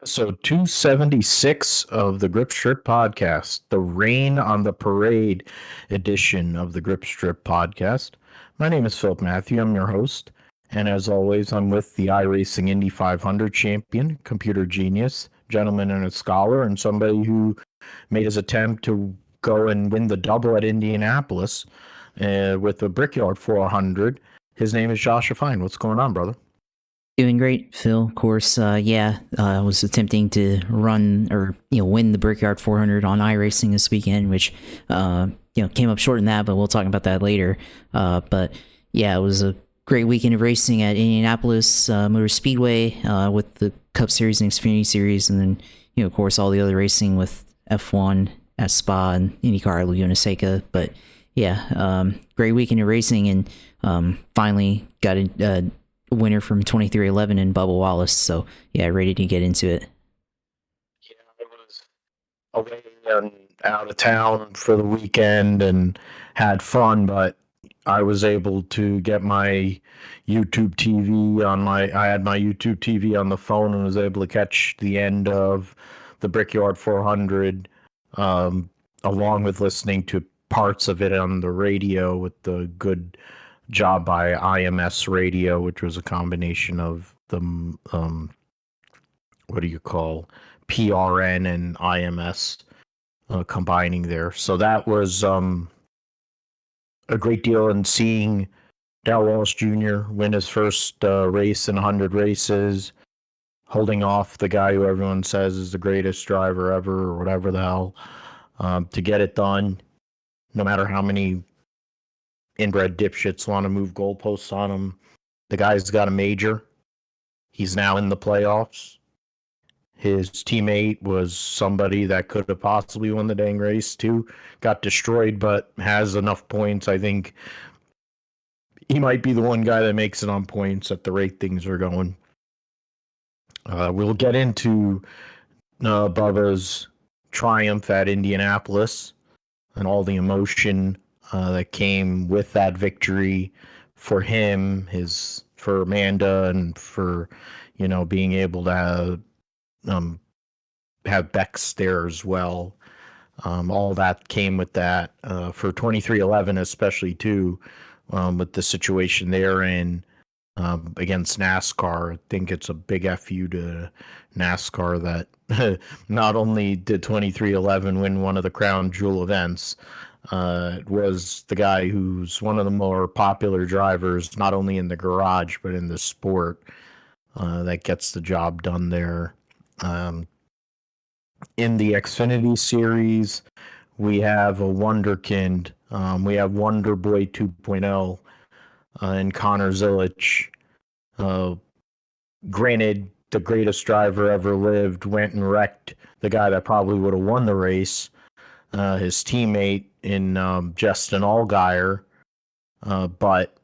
Episode 276 of the Grip Strip Podcast, the Rain on the Parade edition of the Grip Strip Podcast. My name is Philip Matthew. I'm your host. And as always, I'm with the iRacing Indy 500 champion, computer genius, gentleman and a scholar, and somebody who made his attempt to go and win the double at Indianapolis with the Brickyard 400. His name is Joshua Fine. What's going on, brother? Doing great, Phil. Of course, I was attempting to run or win the Brickyard 400 on iRacing this weekend, which came up short in that, but we'll talk about that later. But yeah, it was a great weekend of racing at Indianapolis Motor Speedway with the Cup Series and Xfinity Series, and then of course all the other racing with F1 at Spa and IndyCar at Laguna Seca. But yeah, great weekend of racing, and finally got a winner from 2311 and Bubba Wallace. So yeah, ready to get into it. Yeah, I was away and out of town for the weekend and had fun, but I was able to get my YouTube TV I had my YouTube TV on the phone and was able to catch the end of the Brickyard 400 along with listening to parts of it on the radio with the good job by IMS Radio, which was a combination of the PRN and IMS combining there. So that was a great deal. And seeing Darrell Wallace Jr. win his first race in 100 races, holding off the guy who everyone says is the greatest driver ever or whatever the hell, to get it done, no matter how many inbred dipshits want to move goalposts on him. The guy's got a major. He's now in the playoffs. His teammate was somebody that could have possibly won the dang race too. Got destroyed, but has enough points. I think he might be the one guy that makes it on points at the rate things are going. We'll get into Bubba's triumph at Indianapolis and all the emotion that came with that victory for him, for Amanda, and for being able to have Bex there as well. All that came with that for 2311, especially too, with the situation they're in against NASCAR. I think it's a big FU to NASCAR that not only did 2311 win one of the crown jewel events, it was the guy who's one of the more popular drivers, not only in the garage, but in the sport, that gets the job done there. In the Xfinity Series, we have a wonderkind. We have Wonder Boy 2.0 and Connor Zilic. Granted, the greatest driver ever lived went and wrecked the guy that probably would have won the race, his teammate in Justin Allgaier, but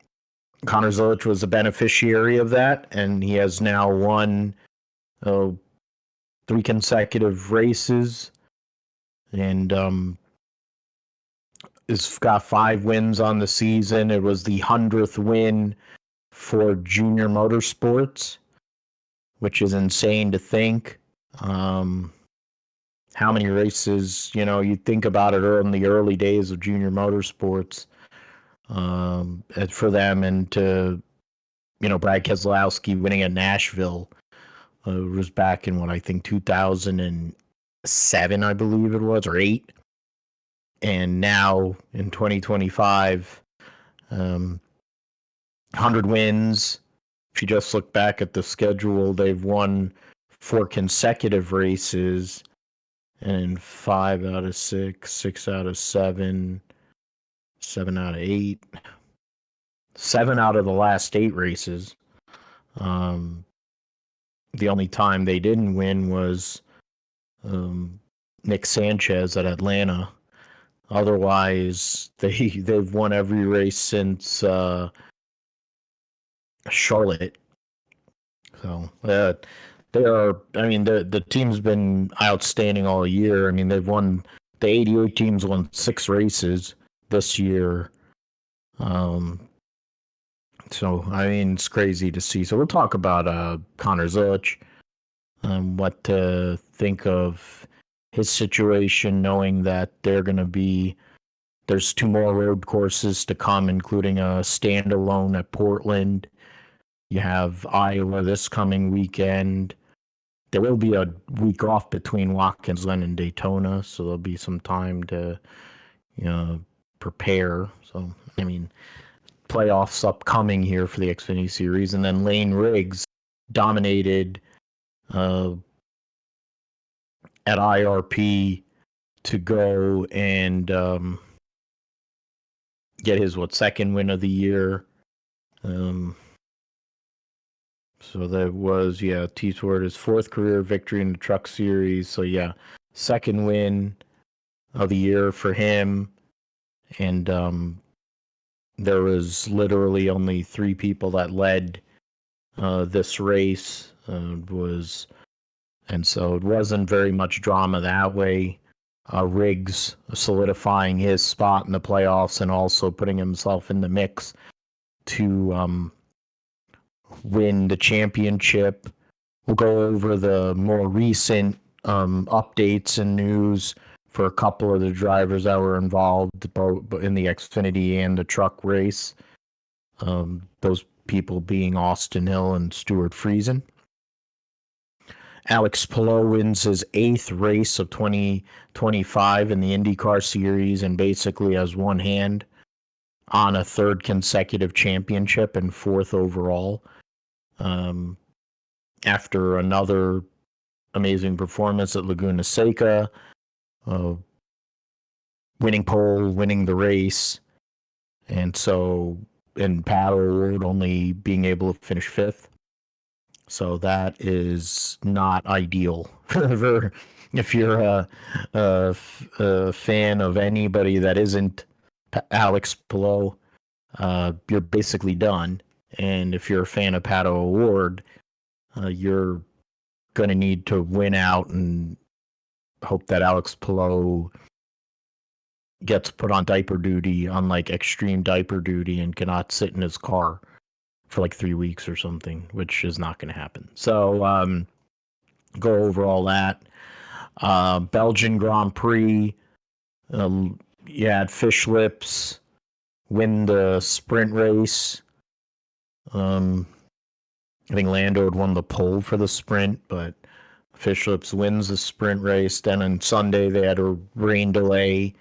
Connor Zilic was a beneficiary of that, and he has now won 3 consecutive races, and has got 5 wins on the season. It was the 100th win for Junior Motorsports, which is insane to think. How many races, you think about it in the early days of Junior Motorsports for them, and to, Brad Keselowski winning at Nashville was back in I think 2007, I believe it was, or 8. And now in 2025, 100 wins. If you just look back at the schedule, they've won 4 consecutive races, and 5 out of 6, 6 out of 7, 7 out of 8, 7 out of the last 8 races. The only time they didn't win was Nick Sanchez at Atlanta. Otherwise, they've won every race since Charlotte. So they are. I mean, the team's been outstanding all year. I mean, they've won. The 88 teams won 6 races this year. So I mean, it's crazy to see. So we'll talk about Connor Zilic. what to think of his situation, knowing that there's 2 more road courses to come, including a standalone at Portland. You have Iowa this coming weekend. There will be a week off between Watkins Glen and Daytona, so there'll be some time to, prepare. So, I mean, playoffs upcoming here for the Xfinity Series, and then Lane Riggs dominated at IRP to go and get his second win of the year. So that was T-Sword his 4th career victory in the Truck Series. So second win of the year for him, and there was literally only 3 people that led this race. And so it wasn't very much drama that way. Riggs solidifying his spot in the playoffs and also putting himself in the mix to win the championship. We'll go over the more recent updates and news for a couple of the drivers that were involved both in the Xfinity and the truck race. Those people being Austin Hill and Stuart Friesen. Alex Palou wins his 8th race of 2025 in the IndyCar series and basically has one hand on a 3rd consecutive championship and 4th overall. After another amazing performance at Laguna Seca, winning pole, winning the race, and Paddle Award only being able to finish 5th. So that is not ideal if you're a fan of anybody that isn't Alex Palou. You're basically done. And if you're a fan of Paddle Award, you're going to need to win out and hope that Alex Palou gets put on diaper duty, on extreme diaper duty, and cannot sit in his car for 3 weeks or something, which is not going to happen. So go over all that. Belgian Grand Prix, you had Fish Lips win the sprint race. I think Lando had won the pole for the sprint, but Fish Lips wins the sprint race. Then on Sunday, they had a rain delay.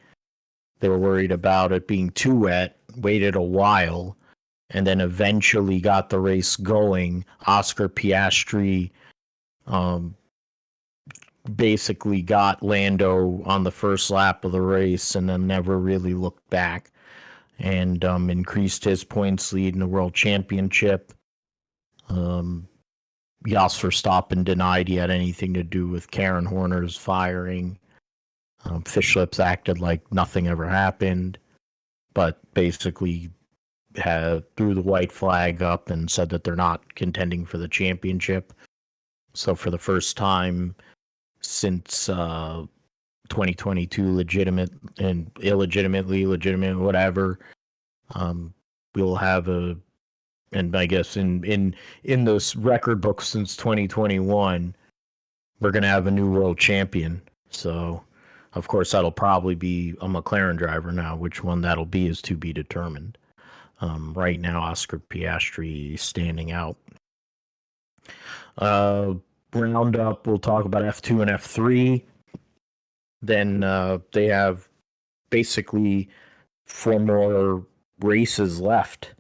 They were worried about it being too wet, waited a while, and then eventually got the race going. Oscar Piastri basically got Lando on the first lap of the race and then never really looked back, and increased his points lead in the World Championship. Jos Verstappen denied he had anything to do with Karen Horner's firing. Fish Lips acted like nothing ever happened, but basically threw the white flag up and said that they're not contending for the championship. So for the first time since 2022, legitimate and illegitimately, legitimate, whatever, we'll have and I guess in those record books since 2021, we're going to have a new world champion. So, of course, that'll probably be a McLaren driver now. Which one that'll be is to be determined. Right now, Oscar Piastri standing out. Roundup, we'll talk about F2 and F3. Then they have basically 4 more races left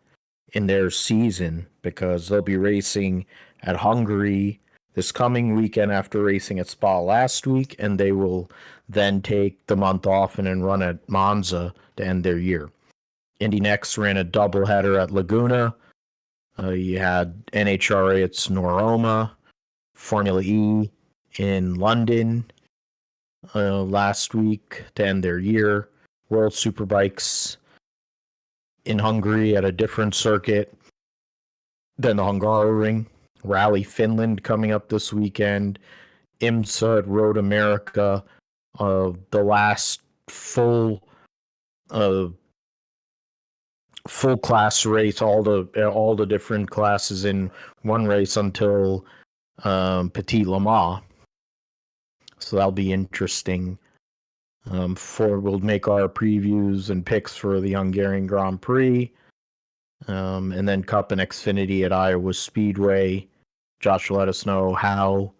in their season, because they'll be racing at Hungary this coming weekend after racing at Spa last week, and they will then take the month off and then run at Monza to end their year. Indy Next ran a doubleheader at Laguna. You had NHRA at Sonoroma, Formula E in London last week to end their year. World Superbikes in Hungary at a different circuit than the Hungaroring. Rally Finland coming up this weekend. IMSA at Road America. The last full class race, all the different classes in one race until Petit Le Mans. So that'll be interesting. We'll make our previews and picks for the Hungarian Grand Prix. And then Cup and Xfinity at Iowa Speedway. Josh will let us know how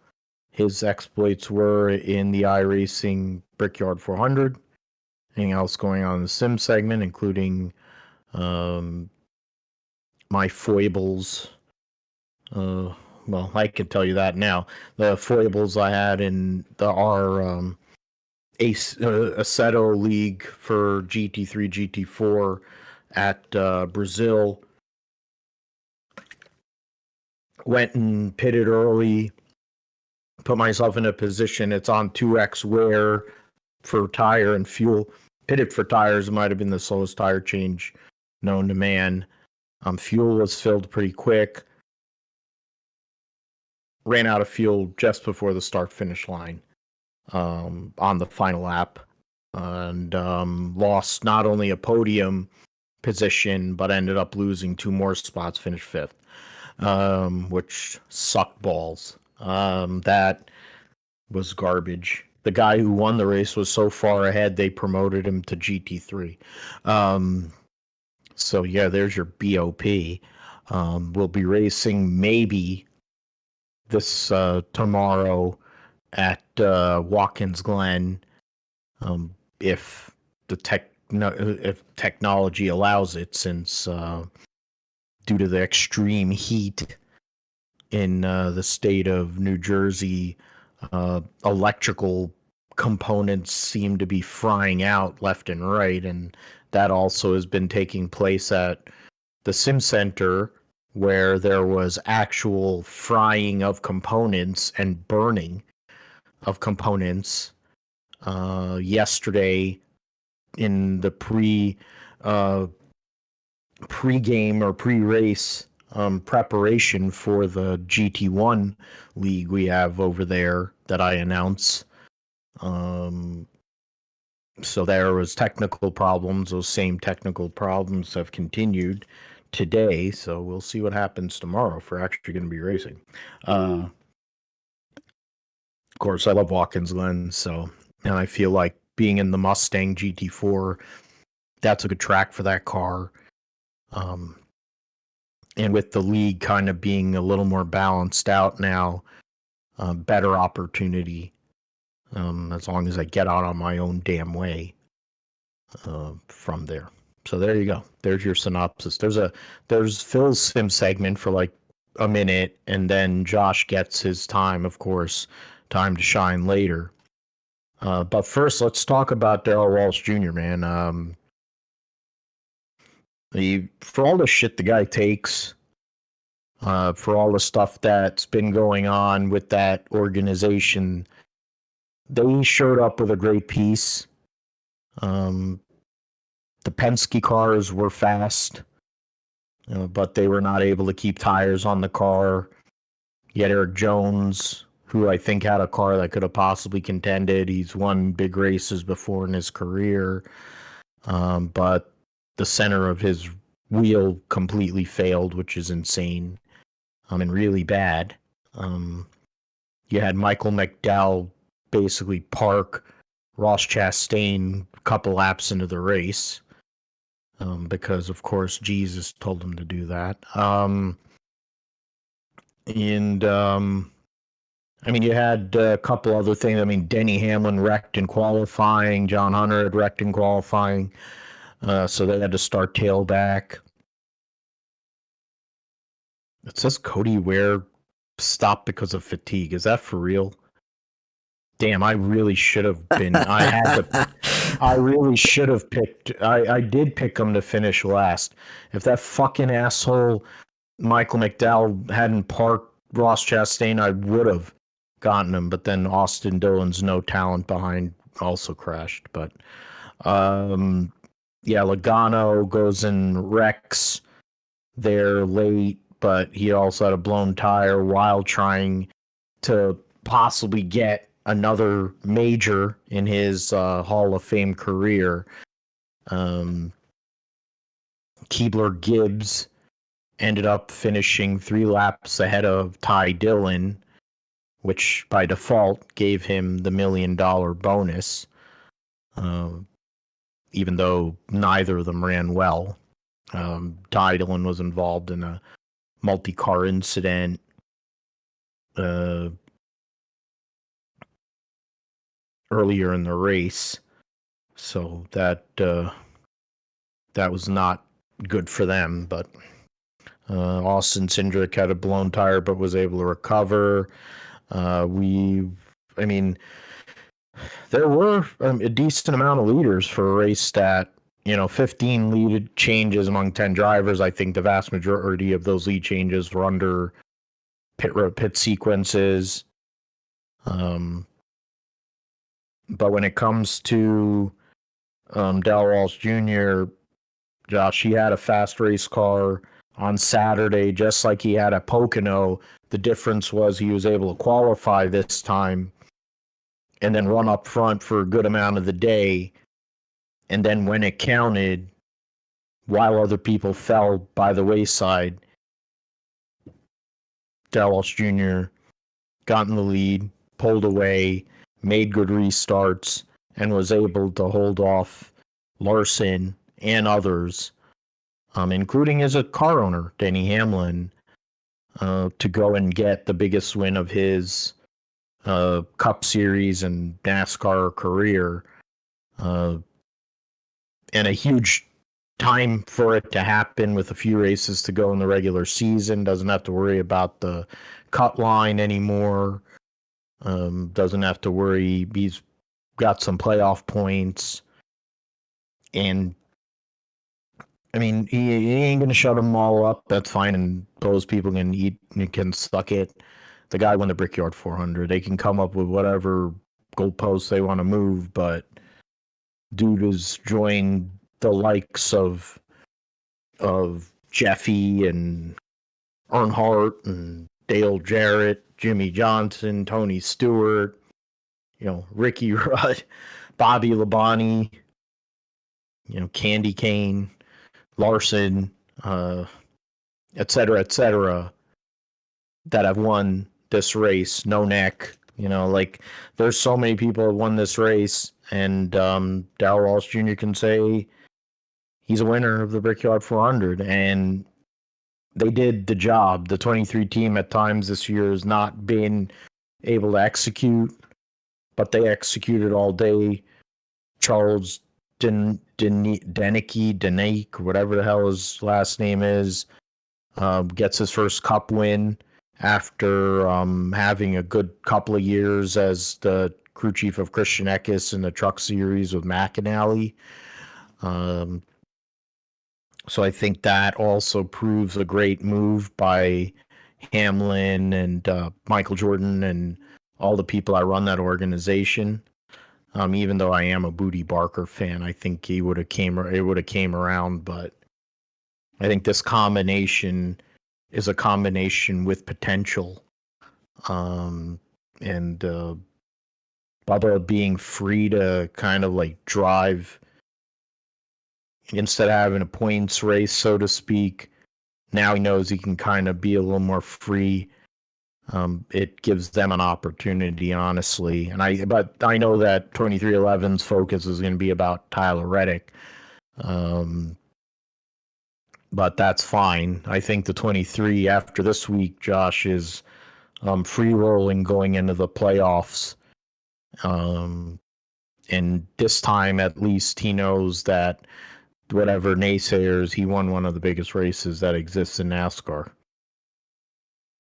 his exploits were in the iRacing Brickyard 400. Anything else going on in the sim segment, including my foibles. Well, I can tell you that now. The foibles I had in our Aceto League for GT3, GT4 at Brazil. Went and pitted early, put myself in a position. It's on 2x wear for tire and fuel. Pitted for tires. It might have been the slowest tire change known to man. Fuel was filled pretty quick. Ran out of fuel just before the start-finish line on the final lap. And lost not only a podium position, but ended up losing 2 more spots, finished 5th. Which sucked balls. That was garbage. The guy who won the race was so far ahead, they promoted him to GT3. So yeah, there's your BOP. We'll be racing maybe this tomorrow at Watkins Glen, if technology allows it, since due to the extreme heat in the state of New Jersey, electrical components seem to be frying out left and right, and that also has been taking place at the Sim Center, where there was actual frying of components and burning of components yesterday in the pre-game or pre-race preparation for the GT1 league we have over there that I announce. So there was technical problems. Those same technical problems have continued today. So we'll see what happens tomorrow if we're actually going to be racing. Of course, I love Watkins Glen, and I feel like being in the Mustang GT4, that's a good track for that car. And with the league kind of being a little more balanced out now, better opportunity, as long as I get out on my own damn way from there. So there you go. There's your synopsis. There's Phil's sim segment for like a minute, and then Josh gets his time, of course, time to shine later. But first, let's talk about Darrell Walsh Jr., man. For all the shit the guy takes, for all the stuff that's been going on with that organization, they showed up with a great piece. The Penske cars were fast, but they were not able to keep tires on the car. Yet Eric Jones, who I think had a car that could have possibly contended, he's won big races before in his career, but the center of his wheel completely failed, which is insane. And really bad. You had Michael McDowell basically park Ross Chastain a couple laps into the race, because of course Jesus told him to do that. You had a couple other things. Denny Hamlin wrecked in qualifying. John Hunter had wrecked in qualifying, so they had to start tailback. It says Cody Ware stopped because of fatigue. Is that for real? Damn, I really should have been. I really should have picked. I did pick him to finish last. If that fucking asshole Michael McDowell hadn't parked Ross Chastain, I would have gotten him. But then Austin Dillon's no talent behind also crashed. But Logano goes and wrecks there late, but he also had a blown tire while trying to possibly get another major in his Hall of Fame career. Keebler Gibbs ended up finishing 3 laps ahead of Ty Dillon, which by default gave him the $1 million bonus, even though neither of them ran well. Dylan was involved in a multi-car incident. Earlier in the race, so that was not good for them. But Austin Cindric had a blown tire, but was able to recover. There were a decent amount of leaders for a race that, 15 lead changes among 10 drivers. I think the vast majority of those lead changes were under pit sequences. But when it comes to Dale Walsh Jr., Josh, he had a fast race car on Saturday, just like he had at Pocono. The difference was he was able to qualify this time and then run up front for a good amount of the day. And then when it counted, while other people fell by the wayside, Dale Walsh Jr. got in the lead, pulled away, made good restarts, and was able to hold off Larson and others, including as a car owner, Denny Hamlin, to go and get the biggest win of his Cup Series and NASCAR career, and a huge time for it to happen with a few races to go in the regular season. Doesn't have to worry about the cut line anymore. Doesn't have to worry. He's got some playoff points, and he ain't gonna shut them all up. That's fine, and those people can suck it. The guy won the Brickyard 400. They can come up with whatever goalposts they want to move, but dude has joined the likes of Jeffy and Earnhardt and Dale Jarrett, Jimmy Johnson, Tony Stewart, Ricky Rudd, Bobby Labonte, Candy Cane, Larson, et cetera, that have won this race. No neck, there's so many people that won this race, and Dale Walsh Jr. can say he's a winner of the Brickyard 400, and they did the job. The 23 team at times this year has not been able to execute, but they executed all day. Charles Denick, whatever the hell his last name is, gets his first Cup win after having a good couple of years as the crew chief of Christian Eckes in the Truck Series with McAnally. So I think that also proves a great move by Hamlin and Michael Jordan and all the people that run that organization. Even though I am a Booty Barker fan, I think it would have came around. But I think this combination is a combination with potential, and Bubba being free to kind of drive. Instead of having a points race, so to speak, now he knows he can kind of be a little more free. It gives them an opportunity, honestly. But I know that 23XI's focus is going to be about Tyler Reddick. But that's fine. I think the 23 after this week, Josh, is free rolling going into the playoffs. And this time, at least, he knows that whatever naysayers, he won one of the biggest races that exists in NASCAR.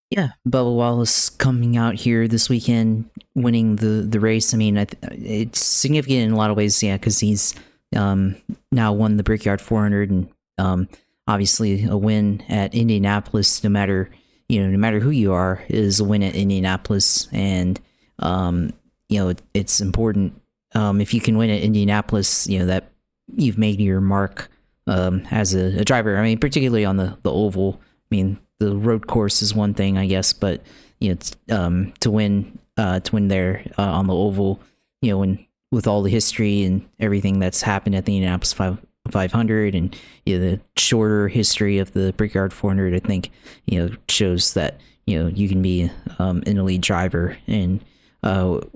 Yeah, Bubba Wallace coming out here this weekend, winning the race. It's significant in a lot of ways, because he's now won the Brickyard 400, and obviously a win at Indianapolis, no matter who you are, is a win at Indianapolis, and it's important if you can win at Indianapolis, that you've made your mark as a driver. Particularly on the oval. The road course is one thing, I guess, but to win there on the oval, with all the history and everything that's happened at the Indianapolis 500, and the shorter history of the Brickyard 400, I think shows that you can be an elite driver and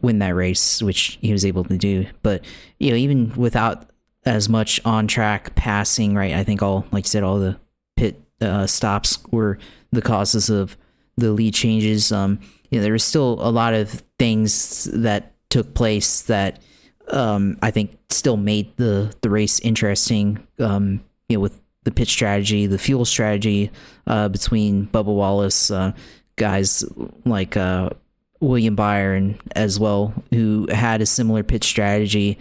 win that race, which he was able to do. But even without as much on track passing, right? I think like you said, all the pit stops were the causes of the lead changes. There was still a lot of things that took place that I think still made the race interesting. With the pit strategy, the fuel strategy between Bubba Wallace, guys like William Byron as well, who had a similar pit strategy.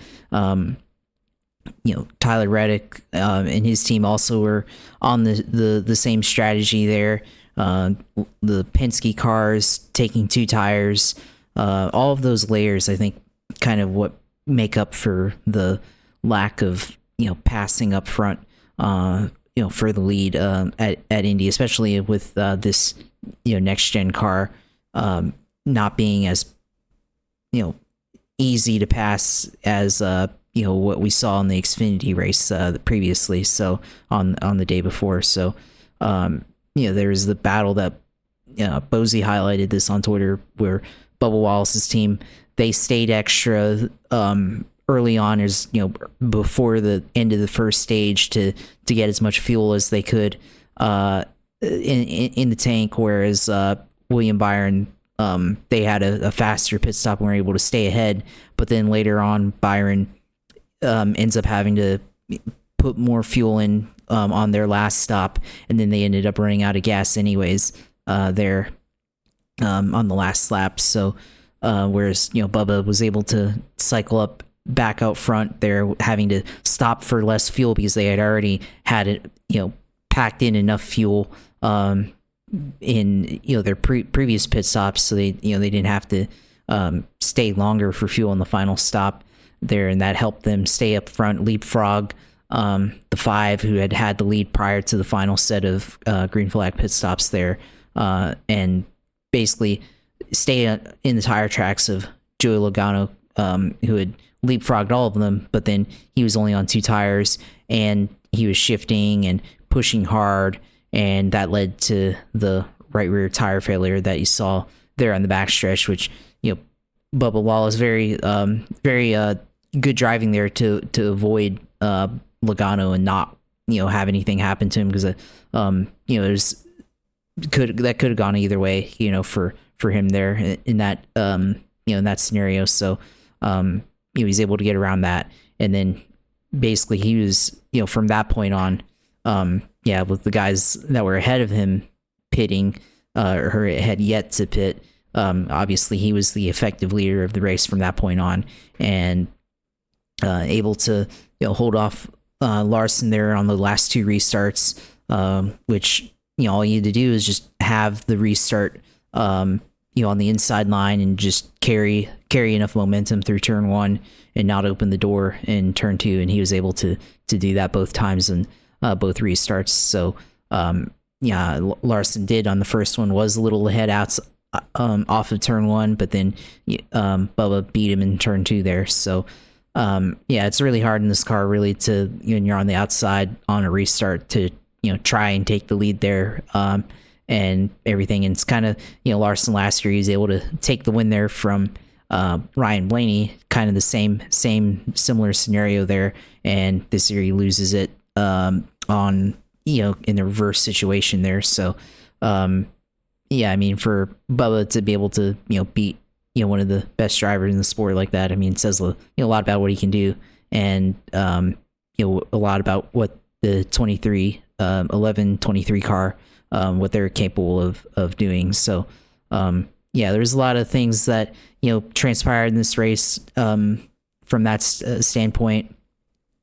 Tyler Reddick and his team also were on the same strategy there. The Penske cars taking 2 tires, all of those layers, I think, kind of what make up for the lack of passing up front for the lead at Indy, especially with this next gen car not being as easy to pass as what we saw in the Xfinity race previously, so on the day before. So there's the battle that Bozy highlighted this on Twitter, where Bubba Wallace's team, they stayed extra early on, as before the end of the first stage, to get as much fuel as they could in the tank, whereas William Byron, they had a faster pit stop and were able to stay ahead. But then later on, Byron ends up having to put more fuel in on their last stop, and then they ended up running out of gas anyways there on the last lap. So whereas Bubba was able to cycle up back out front, they're having to stop for less fuel because they had already had it packed in enough fuel in their previous pit stops, so they didn't have to stay longer for fuel in the final stop there, and that helped them stay up front, leapfrog the 5 who had the lead prior to the final set of green flag pit stops there, and basically stay in the tire tracks of Joey Logano, who had leapfrogged all of them, but then he was only on 2 tires and he was shifting and pushing hard, and that led to the right rear tire failure that you saw there on the backstretch, which Bubba Wallace very good driving there to avoid Logano and not have anything happen to him, because that could have gone either way for him there in that in that scenario. So he's able to get around that, and then basically he was from that point on with the guys that were ahead of him pitting or had yet to pit, obviously he was the effective leader of the race from that point on, and able to hold off Larson there on the last 2 restarts, which all you had to do is just have the restart on the inside line and just carry enough momentum through turn 1 and not open the door in turn 2, and he was able to do that both times in both restarts. So Larson did on the first one, was a little ahead off of turn 1, but then Bubba beat him in turn 2 there. So it's really hard in this car, really, to when you're on the outside on a restart to try and take the lead there and everything. And it's kind of Larson last year, he was able to take the win there from Ryan Blaney, kind of the same similar scenario there, and this year he loses it on in the reverse situation there. So I mean, for Bubba to be able to beat one of the best drivers in the sport like that, I mean, it says a lot about what he can do, and a lot about what the 11-23 car, what they're capable of doing. So there's a lot of things that transpired in this race from that standpoint.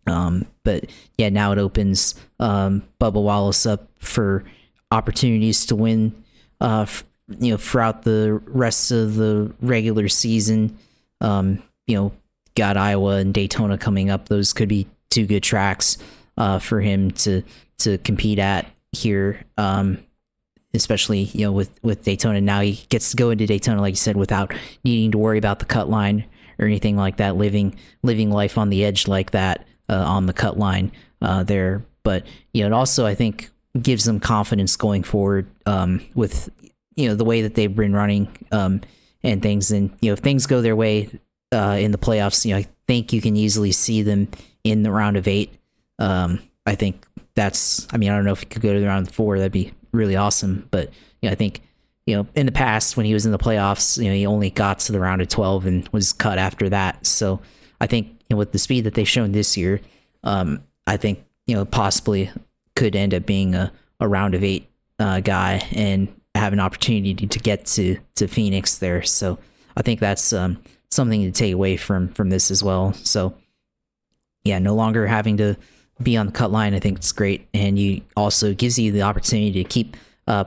But now it opens Bubba Wallace up for opportunities to win throughout the rest of the regular season. Got Iowa and Daytona coming up. Those could be 2 good tracks for him to compete at here, especially with Daytona. Now he gets to go into Daytona, like you said, without needing to worry about the cut line or anything like that, living life on the edge like that on the cut line there. But it also, I think, gives them confidence going forward with the way that they've been running and things, and if things go their way in the playoffs, I think you can easily see them in the round of 8. I think that's, I don't know if it could go to the round of 4, that'd be really awesome, but I think in the past when he was in the playoffs, he only got to the round of 12 and was cut after that. So I think with the speed that they've shown this year, I think possibly could end up being a round of 8 guy and have an opportunity to get to Phoenix there. So I think that's something to take away from this as well. So yeah, no longer having to be on the cut line, I think it's great, and you also gives you the opportunity to keep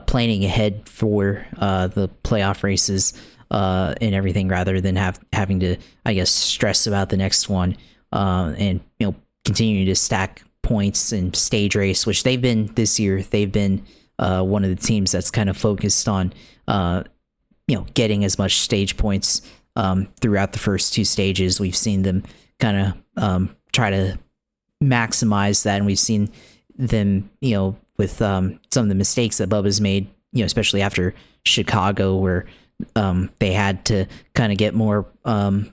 planning ahead for the playoff races and everything, rather than having to, I guess, stress about the next one and continuing to stack points and stage race, which they've been this year. They've been one of the teams that's kind of focused on getting as much stage points throughout the first 2 stages. We've seen them kind of try to maximize that, and we've seen them with some of the mistakes that Bubba's made, especially after Chicago, where they had to kind of get more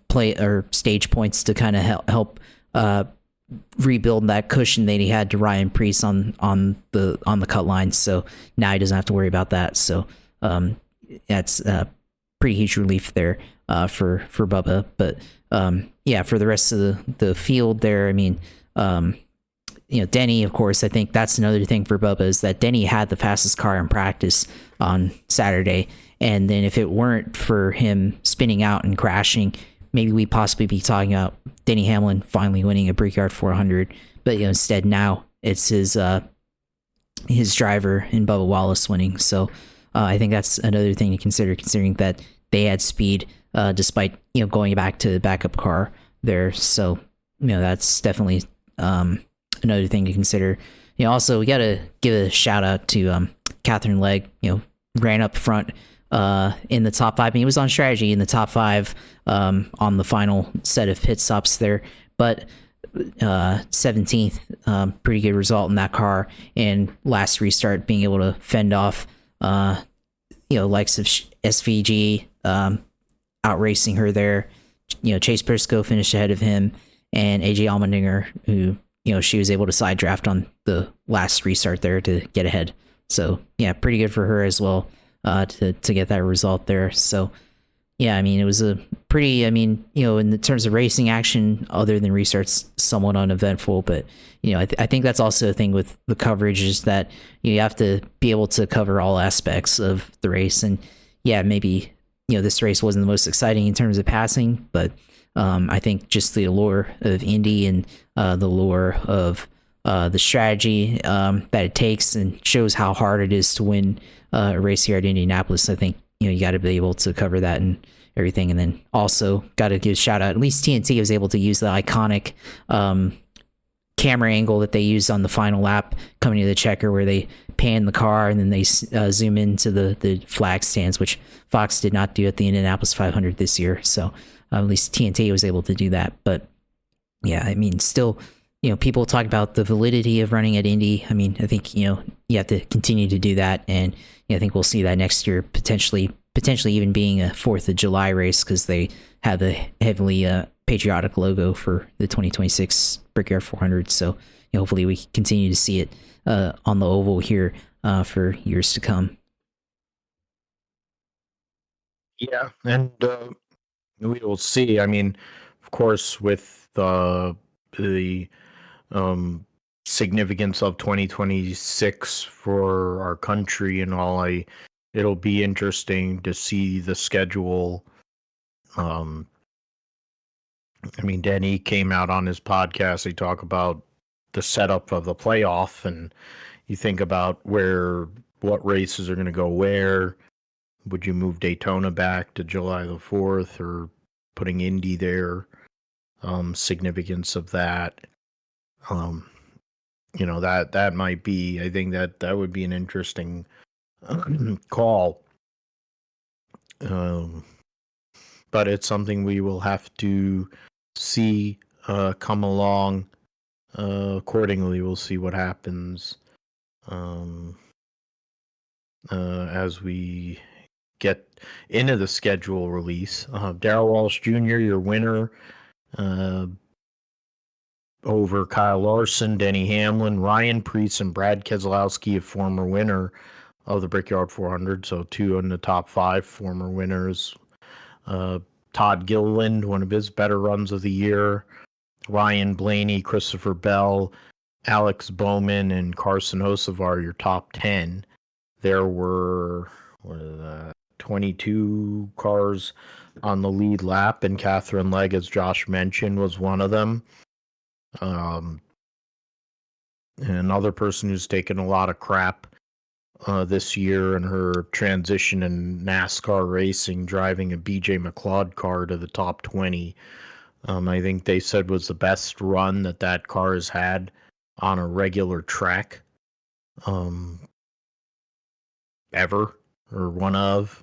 play or stage points to kind of help rebuild that cushion that he had to Ryan Preece on the cut line. So now he doesn't have to worry about that. So that's a pretty huge relief there for Bubba. But yeah, for the rest of the field there, Denny, of course, I think that's another thing for Bubba, is that Denny had the fastest car in practice on Saturday. And then if it weren't for him spinning out and crashing, maybe we'd possibly be talking about Denny Hamlin finally winning a Brickyard 400. But instead now it's his driver in Bubba Wallace winning. So I think that's another thing to consider, considering that they had speed despite going back to the backup car there. So that's definitely another thing to consider. Also we got to give a shout out to Catherine Legg. Ran up front in the top 5. He was on strategy in the top 5 on the final set of pit stops there, but 17th, pretty good result in that car. And last restart, being able to fend off likes of SVG out racing her there. Chase Briscoe finished ahead of him, and AJ Allmendinger, who she was able to side draft on the last restart there to get ahead. So yeah, pretty good for her as well to get that result there. So yeah, it was a pretty, in the terms of racing action, other than restarts, somewhat uneventful. But I think that's also a thing with the coverage, is that you have to be able to cover all aspects of the race. And yeah, maybe this race wasn't the most exciting in terms of passing, but I think just the allure of Indy and the allure of the strategy that it takes, and shows how hard it is to win a race here at Indianapolis. I think you got to be able to cover that and everything. And then also got to give a shout out, at least TNT was able to use the iconic camera angle that they used on the final lap coming to the checker, where they pan the car and then they zoom into the flag stands, which Fox did not do at the Indianapolis 500 this year. So at least TNT was able to do that. But yeah, still, people talk about the validity of running at Indy. I think, you have to continue to do that. And I think we'll see that next year, potentially even being a 4th of July race, because they have the heavily patriotic logo for the 2026 Brickyard 400. So hopefully we continue to see it on the oval here for years to come. Yeah, and we will see. Of course, with the significance of 2026 for our country and all, it'll be interesting to see the schedule. Denny came out on his podcast. He talked about the setup of the playoff, and you think about what races are going to go where. Would you move Daytona back to July the 4th, or putting Indy there? Significance of that. That might be, I think that would be an interesting call. But it's something we will have to see come along accordingly. We'll see what happens as we get into the schedule release. Darrell Walsh Jr., your winner, over Kyle Larson, Denny Hamlin, Ryan Preece, and Brad Keselowski, a former winner of the Brickyard 400. So 2 in the top 5 former winners. Todd Gilliland, one of his better runs of the year. Ryan Blaney, Christopher Bell, Alex Bowman, and Carson Hocevar, your top 10. There were 22 cars on the lead lap, and Catherine Legg, as Josh mentioned, was one of them. Another person who's taken a lot of crap this year in her transition in NASCAR racing, driving a BJ McLeod car to the top 20. I think they said was the best run that car has had on a regular track ever, or one of.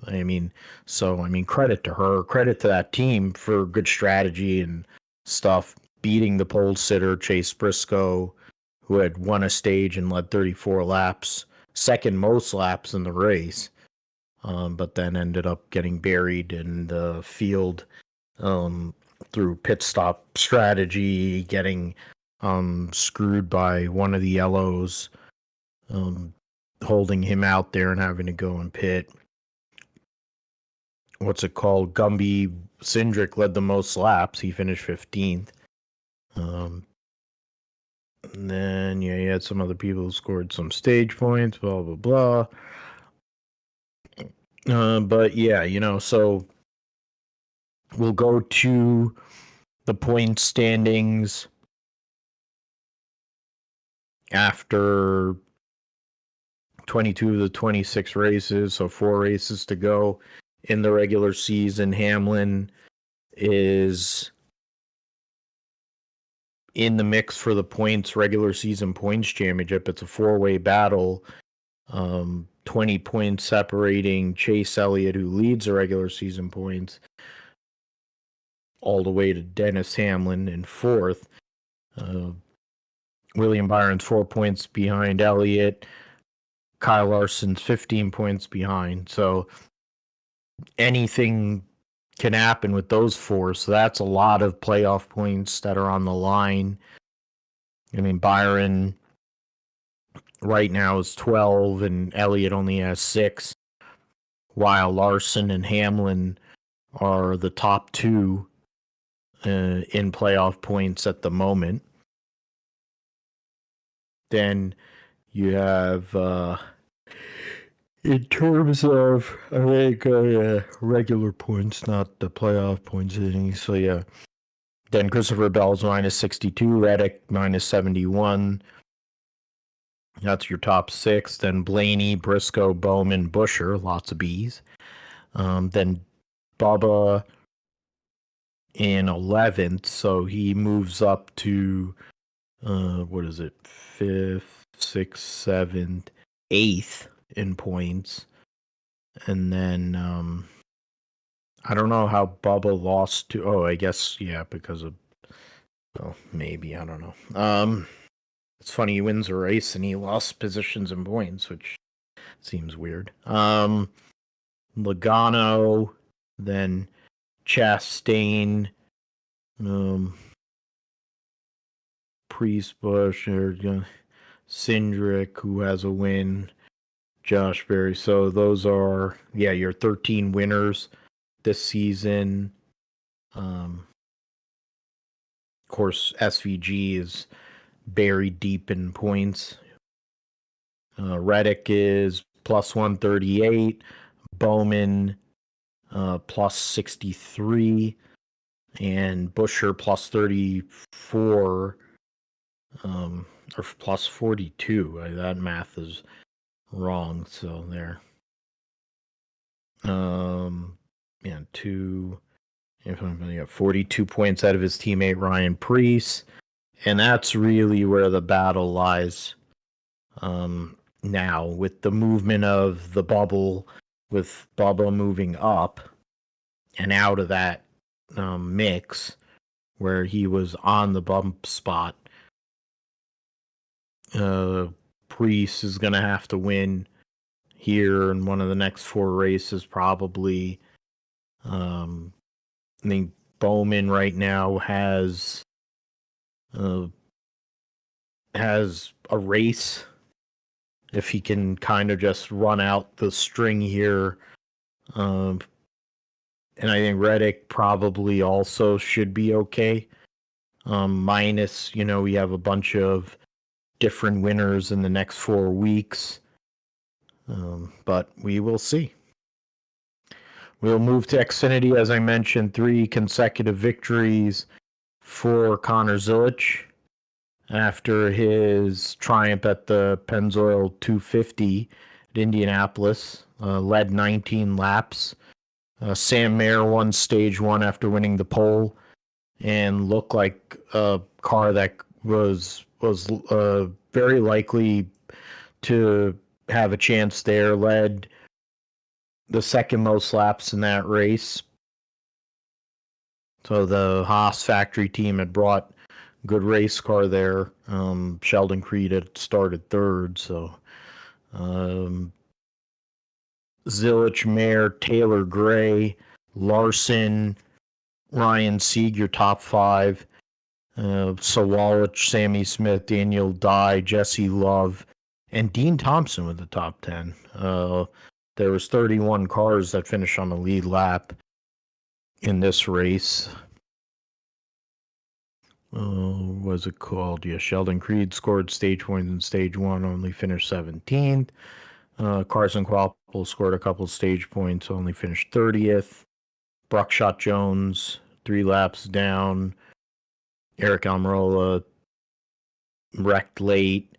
Credit to her, credit to that team for good strategy and stuff, beating the pole sitter Chase Briscoe, who had won a stage and led 34 laps, second most laps in the race, but then ended up getting buried in the field through pit stop strategy, getting screwed by one of the yellows, holding him out there and having to go and pit. What's it called? Gumby Cindric led the most laps. He finished 15th. And then, you had some other people who scored some stage points, blah, blah, blah. But, so we'll go to the point standings after 22 of the 26 races, so 4 races to go in the regular season. Hamlin is in the mix for the points regular season points championship. It's a 4-way battle. 20 points separating Chase Elliott, who leads the regular season points, all the way to Dennis Hamlin in 4th. William Byron's 4 points behind Elliott. Kyle Larson's 15 points behind. So anything can happen with those 4. So that's a lot of playoff points that are on the line. Byron right now is 12 and Elliott only has 6, while Larson and Hamlin are the top 2 in playoff points at the moment. Then you have, in terms of, I think, regular points, not the playoff points. So, yeah. Then Christopher Bell's minus 62, Reddick minus 71. That's your top 6. Then Blaney, Briscoe, Bowman, Busher, lots of B's. Then Bubba in 11th, so he moves up to, 5th, 6th, 7th, 8th in points. And then, I don't know how Bubba lost to, I guess, yeah, because of, maybe, I don't know. It's funny, he wins a race and he lost positions and points, which seems weird. Logano, then Chastain, Priest, Bush, Cindric, who has a win, Josh Berry. So those are, your 13 winners this season. Of course, SVG is buried deep in points. Reddick is plus 138. Bowman plus 63. And Busher plus 34. Or plus 42. That math is wrong. So there. 42 points out of his teammate Ryan Preece. And that's really where the battle lies now, with the movement of the bubble, with Bubba moving up and out of that mix where he was on the bump spot. Preece is going to have to win here in one of the next 4 races, probably. I think Bowman right now has a race if he can kind of just run out the string here. And I think Reddick probably also should be okay. Minus, we have a bunch of different winners in the next 4 weeks. But we will see. We'll move to Xfinity, as I mentioned, 3 consecutive victories for Connor Zilisch after his triumph at the Pennzoil 250 at Indianapolis. Led 19 laps. Sam Mayer won stage 1 after winning the pole and looked like a car that was very likely to have a chance there. Led the second most laps in that race. So the Haas factory team had brought a good race car there. Sheldon Creed had started third. So Zilisch, Mayer, Taylor Gray, Larson, Ryan Sieg, your top 5. Sawallich, Sammy Smith, Daniel Dye, Jesse Love, and Dean Thompson with the top 10. There was 31 cars that finished on the lead lap in this race. What was it called? Yeah, Sheldon Creed scored stage points in stage 1, only finished 17th. Carson Kvapil scored a couple stage points, only finished 30th. Bruckshot Jones, 3 laps down. Eric Almirola wrecked late.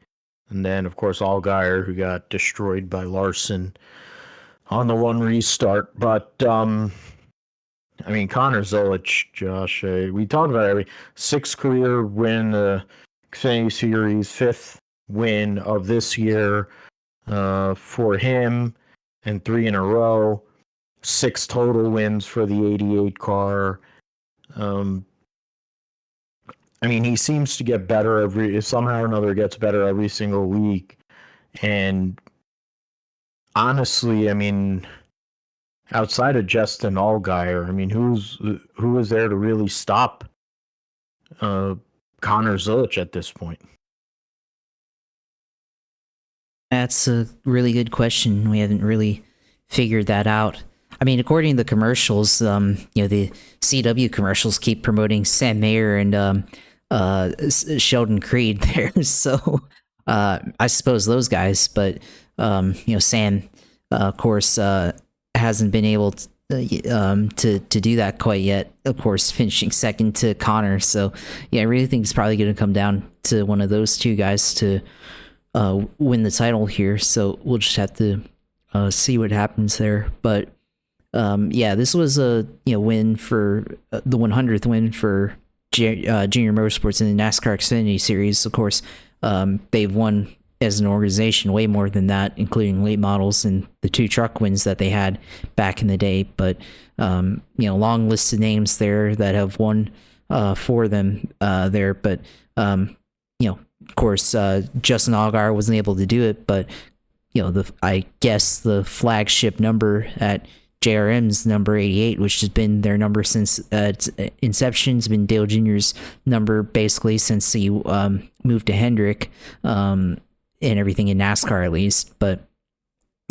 And then, of course, Allgaier, who got destroyed by Larson on the 1 restart. But, Connor Zilisch, Josh, we talked about every 6th career win, Xfinity Series, 5th win of this year for him, and 3 in a row. 6 total wins for the 88 car. He seems to get better somehow or another gets better every single week. And honestly, outside of Justin Allgaier, who is there to really stop Connor Zilisch at this point? That's a really good question. We haven't really figured that out. According to the commercials, the CW commercials keep promoting Sam Mayer and Sheldon Creed there. So I suppose those guys, but Sam, of course, hasn't been able to do that quite yet. Of course, finishing second to Connor. So yeah, I really think it's probably going to come down to one of those 2 guys to win the title here. So we'll just have to see what happens there. But this was a win for the 100th win for Junior Motorsports in the NASCAR Xfinity Series. Of course, they've won as an organization way more than that, including late models and the 2 truck wins that they had back in the day. But long list of names there that have won for them there. But of course, Justin Allgaier wasn't able to do it. But I guess the flagship number at JRM's number 88, which has been their number since its inception. It's been Dale Jr.'s number basically since he moved to Hendrick and everything in NASCAR at least. But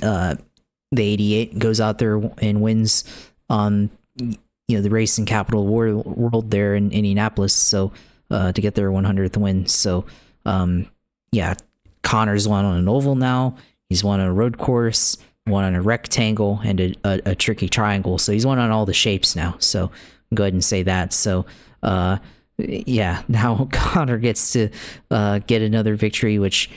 the 88 goes out there and wins on the racing capital world there in Indianapolis. So to get their 100th win. So Connor's won on an oval now. He's won on a road course, won on a rectangle, and a tricky triangle. So he's won on all the shapes now. So go ahead and say that. So now Connor gets to get another victory, which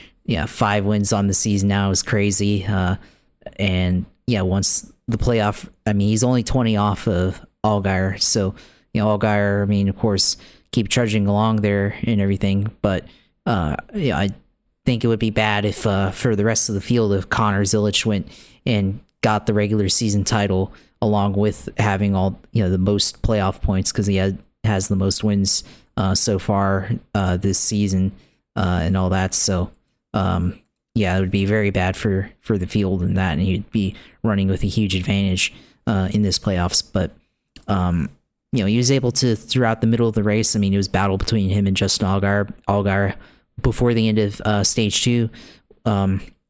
5 wins on the season now is crazy. And once the playoff, he's only 20 off of Allgaier. So Allgaier, of course, keep trudging along there and everything. But I think it would be bad if for the rest of the field if Connor Zilisch went and got the regular season title along with having all the most playoff points, because he has the most wins so far this season and all that. So yeah, it would be very bad for the field and that, and he'd be running with a huge advantage in this playoffs. But he was able to, throughout the middle of the race. I mean, it was battle between him and Justin Allgaier before the end of stage 2.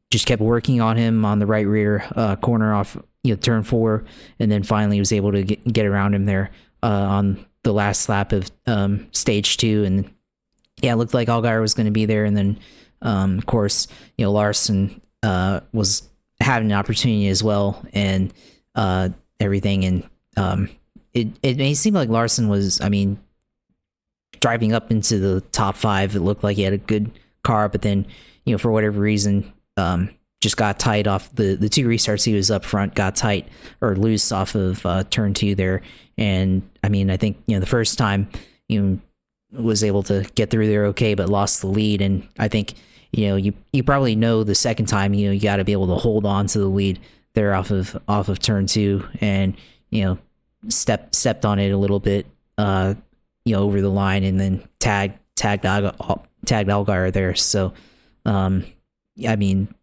Just kept working on him on the right rear corner off turn 4, and then finally was able to get around him there on the last lap of stage 2. And yeah, it looked like Allgaier was going to be there, and then of course Larson was having an opportunity as well, and everything. And it may seem like Larson was, I mean, driving up into the top 5. It looked like he had a good car, but then for whatever reason just got tight off the 2 restarts. He was up front, got tight or loose off of turn 2 there. And I mean, I think the first time was able to get through there okay, but lost the lead. And I think you probably know the second time you got to be able to hold on to the lead there off of turn 2, and stepped on it a little bit over the line, and then tagged Allgaier there. So I mean,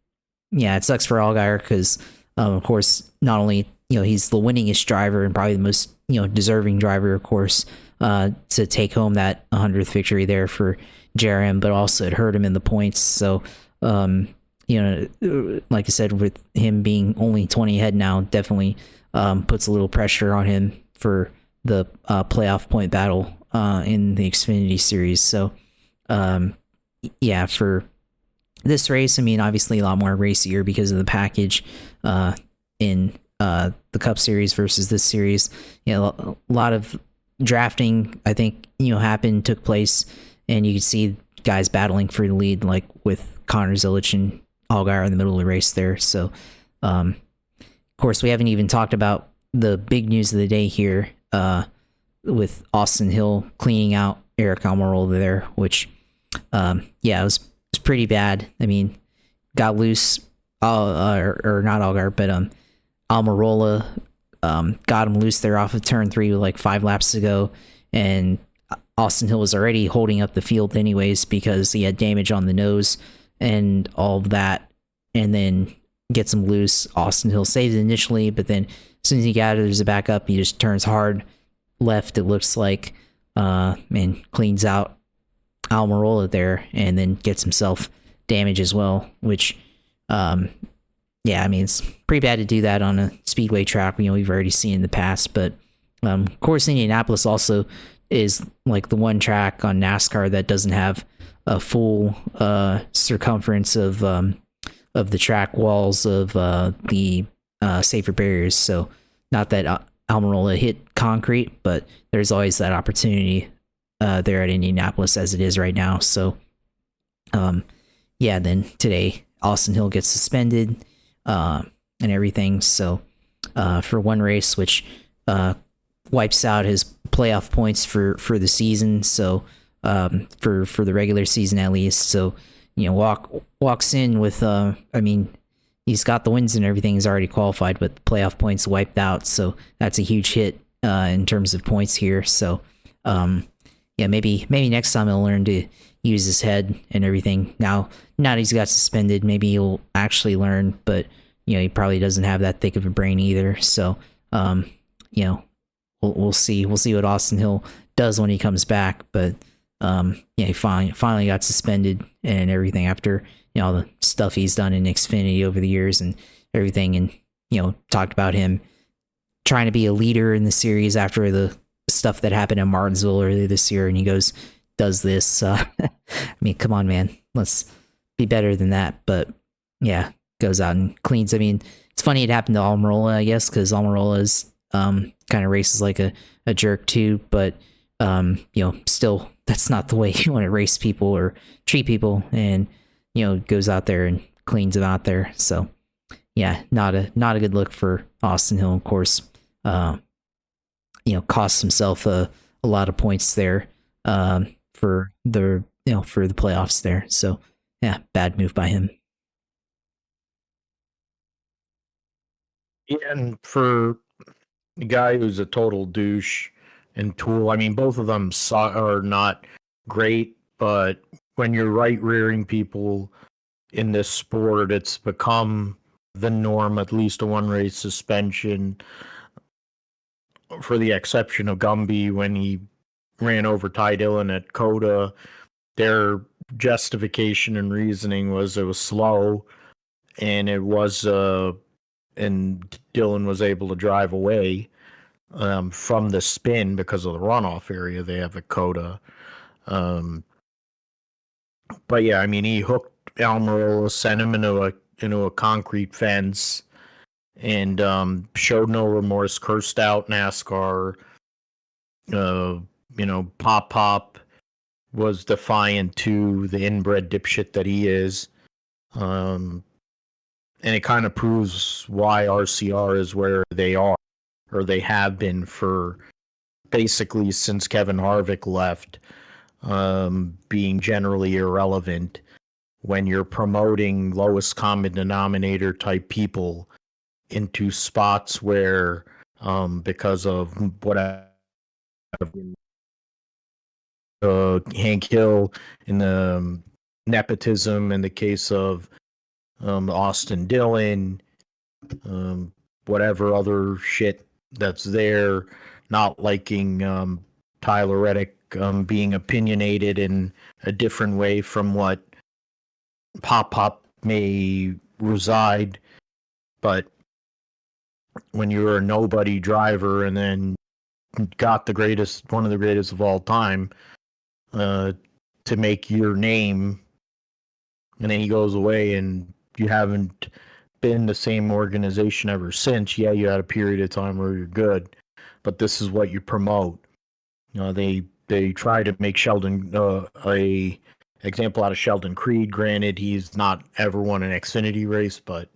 yeah, it sucks for Allgaier because of course not only he's the winningest driver and probably the most deserving driver, of course, to take home that 100th victory there for JRM, but also it hurt him in the points. So like I said, with him being only 20 ahead now, definitely puts a little pressure on him for the playoff point battle in the Xfinity Series. So yeah, for this race, I mean, obviously a lot more racier because of the package in the Cup Series versus this series. A lot of drafting, I think, took place, and you could see guys battling for the lead, like with Connor Zilic and Allgaier in the middle of the race there. So, of course, we haven't even talked about the big news of the day here with Austin Hill cleaning out Eric Almirola there, which, it was pretty bad. I mean, got loose, or not Allgaier, but Almirola got him loose there off of turn 3 with like 5 laps to go, and Austin Hill was already holding up the field anyways because he had damage on the nose and all of that, and then gets him loose. Austin Hill saves it initially, but then as soon as he gathers it back up, he just turns hard left, it looks like, and cleans out Almirola there, and then gets himself damage as well, which I mean, it's pretty bad to do that on a speedway track, we've already seen in the past. But of course, Indianapolis also is like the one track on NASCAR that doesn't have a full circumference of the track walls of the safer barriers. So not that Almirola hit concrete, but there's always that opportunity there at Indianapolis as it is right now. So then today Austin Hill gets suspended and everything. So for one race, which wipes out his playoff points for the season. So for the regular season at least. So walks in with I mean, he's got the wins and everything. He's already qualified, but the playoff points wiped out. So that's a huge hit in terms of points here. So maybe next time he'll learn to use his head and everything. Now that he's got suspended, maybe he'll actually learn, but he probably doesn't have that thick of a brain either. So we'll see what Austin Hill does when he comes back. But he finally got suspended and everything after all the stuff he's done in Xfinity over the years and everything, and talked about him trying to be a leader in the series after the stuff that happened in Martinsville earlier this year, and he does this. I mean, come on, man, let's be better than that. But goes out and cleans. I mean, it's funny it happened to Almirola, I guess, because Almirola is kind of races like a jerk too, but still, that's not the way you want to race people or treat people, and goes out there and cleans them out there. So not a good look for Austin Hill, of course. Costs himself a lot of points there for the playoffs there. So bad move by him. Yeah, and for the guy who's a total douche and tool, I mean, both of them are not great, but when you're right rearing people in this sport. It's become the norm, at least a one-race suspension, for the exception of Gumby when he ran over Ty Dillon at Coda. Their justification and reasoning was it was slow, and it was and Dillon was able to drive away from the spin because of the runoff area they have at Coda. But yeah, I mean, he hooked Almirola, sent him into a concrete fence, and showed no remorse. Cursed out NASCAR. Pop Pop was defiant to the inbred dipshit that he is. And it kind of proves why RCR is where they are, or they have been for basically since Kevin Harvick left, being generally irrelevant when you're promoting lowest common denominator type people into spots where, because of whatever, Hank Hill in the nepotism in the case of Austin Dillon, whatever other shit that's there, not liking Tyler Reddick being opinionated in a different way from what Pop Pop may reside. But when you're a nobody driver and then got one of the greatest of all time, to make your name, and then he goes away and you haven't been the same organization ever since. Yeah, you had a period of time where you're good, but this is what you promote. They try to make Sheldon a example out of Sheldon Creed. Granted, he's not ever won an Xfinity race, but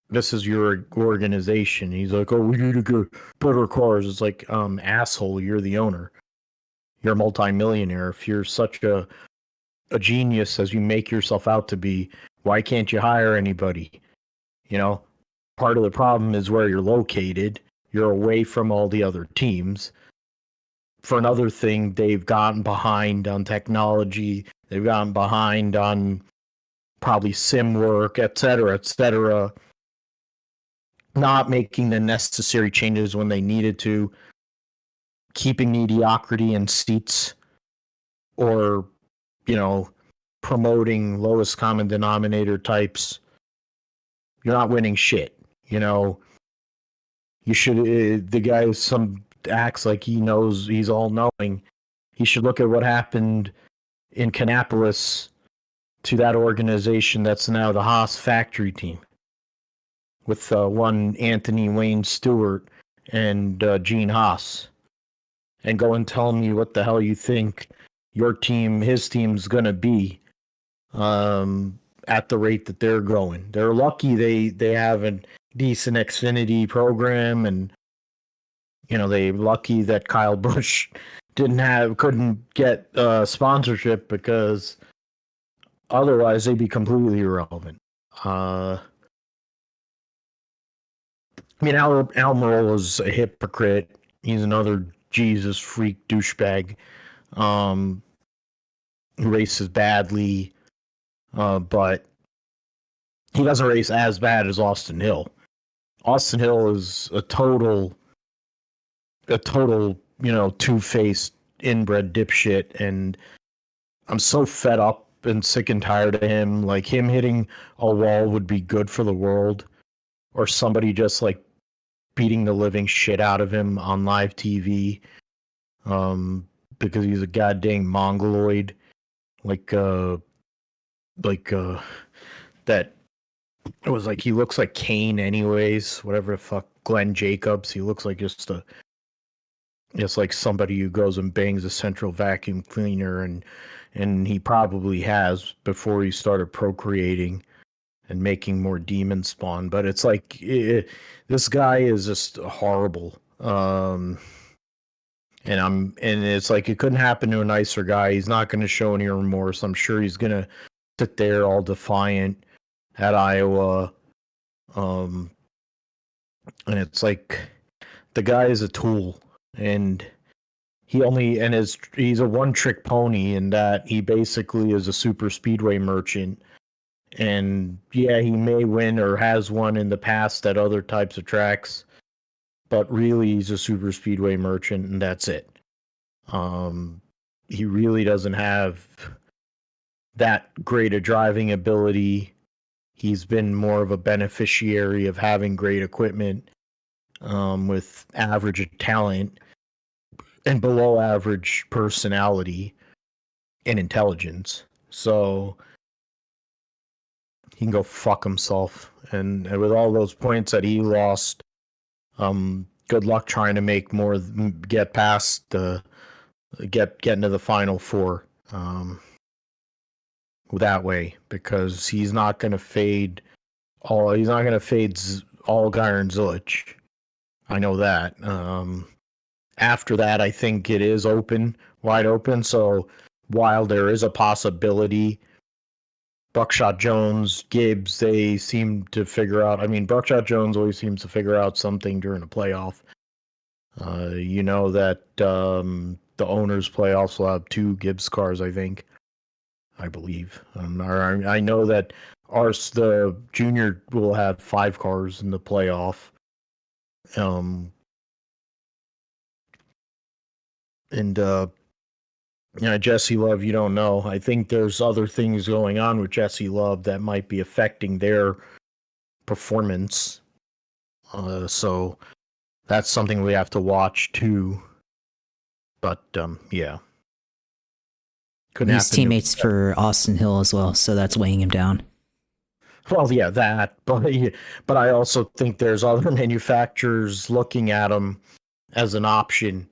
this is your organization. He's like, oh, we need to get better cars. It's like, asshole, you're the owner. You're a multimillionaire. If you're such a genius as you make yourself out to be, why can't you hire anybody? Part of the problem is where you're located. You're away from all the other teams. For another thing, they've gotten behind on technology. They've gotten behind on probably sim work, et cetera, not making the necessary changes when they needed to, keeping mediocrity in seats, or, promoting lowest common denominator types. You're not winning shit. You should, the guy acts like he knows, he's all knowing. He should look at what happened in Indianapolis to that organization that's now the Haas factory team, with one Anthony Wayne Stewart and Gene Haas, and go and tell me what the hell you think his team's going to be at the rate that they're going. They're lucky they have a decent Xfinity program, and they're lucky that Kyle Busch couldn't get sponsorship, because otherwise they'd be completely irrelevant. I mean, Almirola's a hypocrite. He's another Jesus freak douchebag. Who races badly, but he doesn't race as bad as Austin Hill. Austin Hill is a total, two-faced inbred dipshit, and I'm so fed up and sick and tired of him. Like, him hitting a wall would be good for the world, or somebody just like beating the living shit out of him on live TV, because he's a goddamn mongoloid, that. It was like, he looks like Kane anyways, whatever the fuck, Glenn Jacobs. He looks like just like somebody who goes and bangs a central vacuum cleaner, and he probably has before he started procreating and making more demon spawn. But it's like, this guy is just horrible. And it's like, it couldn't happen to a nicer guy. He's not going to show any remorse. I'm sure he's going to sit there all defiant at Iowa. And it's like, the guy is a tool, and he's a one-trick pony in that he basically is a super speedway merchant. And yeah, he may win or has won in the past at other types of tracks, but really he's a super speedway merchant, and that's it. He really doesn't have that great a driving ability. He's been more of a beneficiary of having great equipment, with average talent and below average personality and intelligence. So he can go fuck himself. And with all those points that he lost, good luck trying to make more, get past get into the final four that way, because he's not going to fade Allgaier and Zilich. I know that. After that, I think it is wide open. So while there is a possibility, Buckshot Jones, Gibbs, they seem to figure out. I mean, Buckshot Jones always seems to figure out something during a playoff. You know that the owners' playoffs will have 2 Gibbs cars, I believe. I know that the junior will have 5 cars in the playoff. Jesse Love, you don't know. I think there's other things going on with Jesse Love that might be affecting their performance. So that's something we have to watch too. But yeah. He's teammates for Austin Hill as well, so that's weighing him down. Well, yeah, that. But I also think there's other manufacturers looking at him as an option.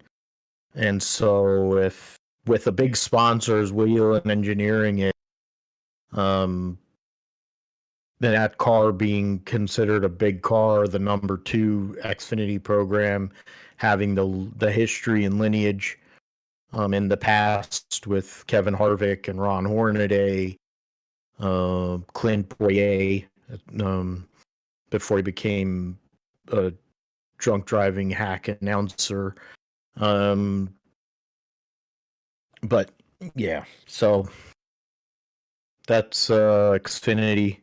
And so if with a big sponsors, Wheel and Engineering it, that car being considered a big car, the number 2 Xfinity program, having the history and lineage in the past with Kevin Harvick and Ron Hornaday, Clint Boyer, before he became a drunk driving hack announcer. But yeah, so that's Xfinity.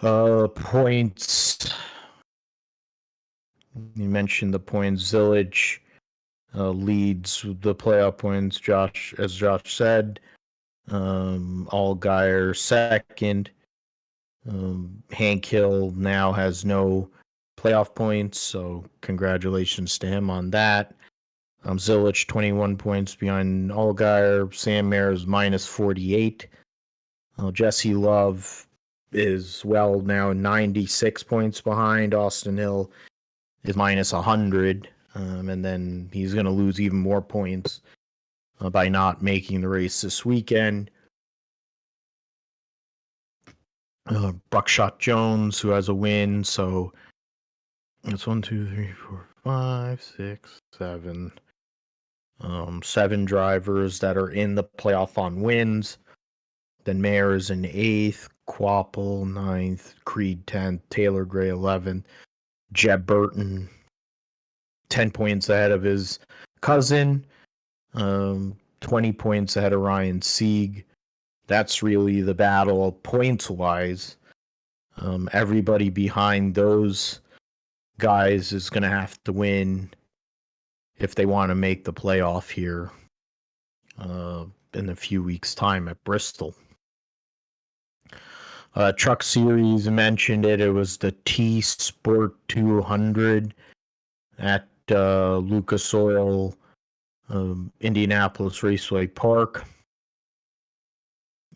Points. You mentioned the points. Zilich leads the playoff points. As Josh said, Allgaier second. Hank Hill now has no playoff points, so congratulations to him on that. Zilich 21 points behind Allgaier. Sam Mayer is minus 48. Jesse Love is now 96 points behind. Austin Hill is minus 100, and then he's going to lose even more points by not making the race this weekend. Buckshot Jones, who has a win, so it's 1, 2, 3, 4, 5, 6, 7. 7 drivers that are in the playoff on wins. Then Mayer is in 8th, Quapple 9th, Creed 10th, Taylor Gray 11th, Jeb Burton 10 points ahead of his cousin, 20 points ahead of Ryan Sieg. That's really the battle points-wise. Everybody behind those guys is going to have to win if they want to make the playoff here in a few weeks' time at Bristol. Truck Series mentioned it. It was the T Sport 200 at Lucas Oil, Indianapolis Raceway Park.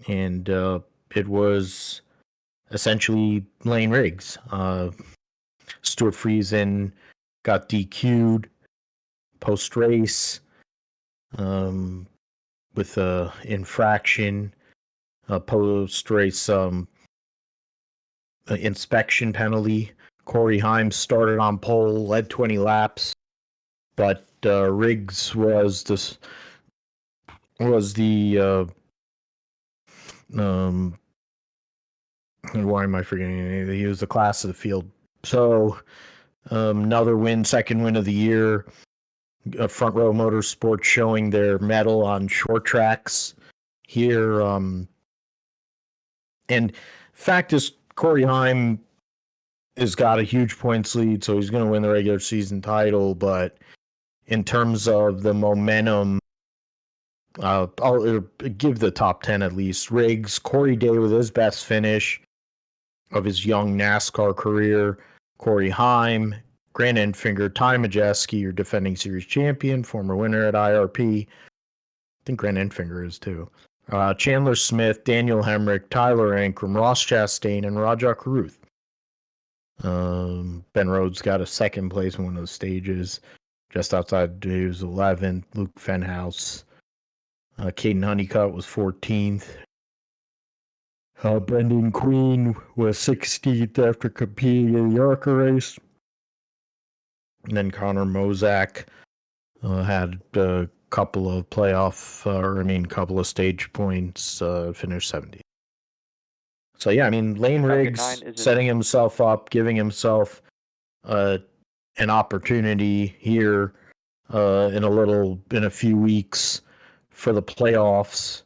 And it was essentially Lane Riggs. Stuart Friesen got DQ'd post-race with an infraction, post-race inspection penalty. Corey Himes started on pole, led 20 laps, but Riggs was the why am I forgetting anything? He was the class of the field. So another win, second win of the year. Front Row Motorsports showing their mettle on short tracks here. And fact is, Corey Heim has got a huge points lead, so he's going to win the regular season title. But in terms of the momentum, I'll give the top 10 at least. Riggs, Corey Day with his best finish of his young NASCAR career. Corey Heim, Grant Enfinger, Ty Majeski, your defending series champion, former winner at IRP. I think Grant Enfinger is too. Chandler Smith, Daniel Hemrick, Tyler Ankrum, Ross Chastain, and Rajah Caruth. Ben Rhodes got a second place in one of the stages, just outside. He was 11th. Luke Fenhouse. Caden Honeycutt was 14th. Brendan Queen was 16th after competing in the ARCA race. And then Connor Mozak had a couple of couple of stage points, finished 70th. So, yeah, Lane Riggs setting himself up, giving himself an opportunity here in a few weeks for the playoffs.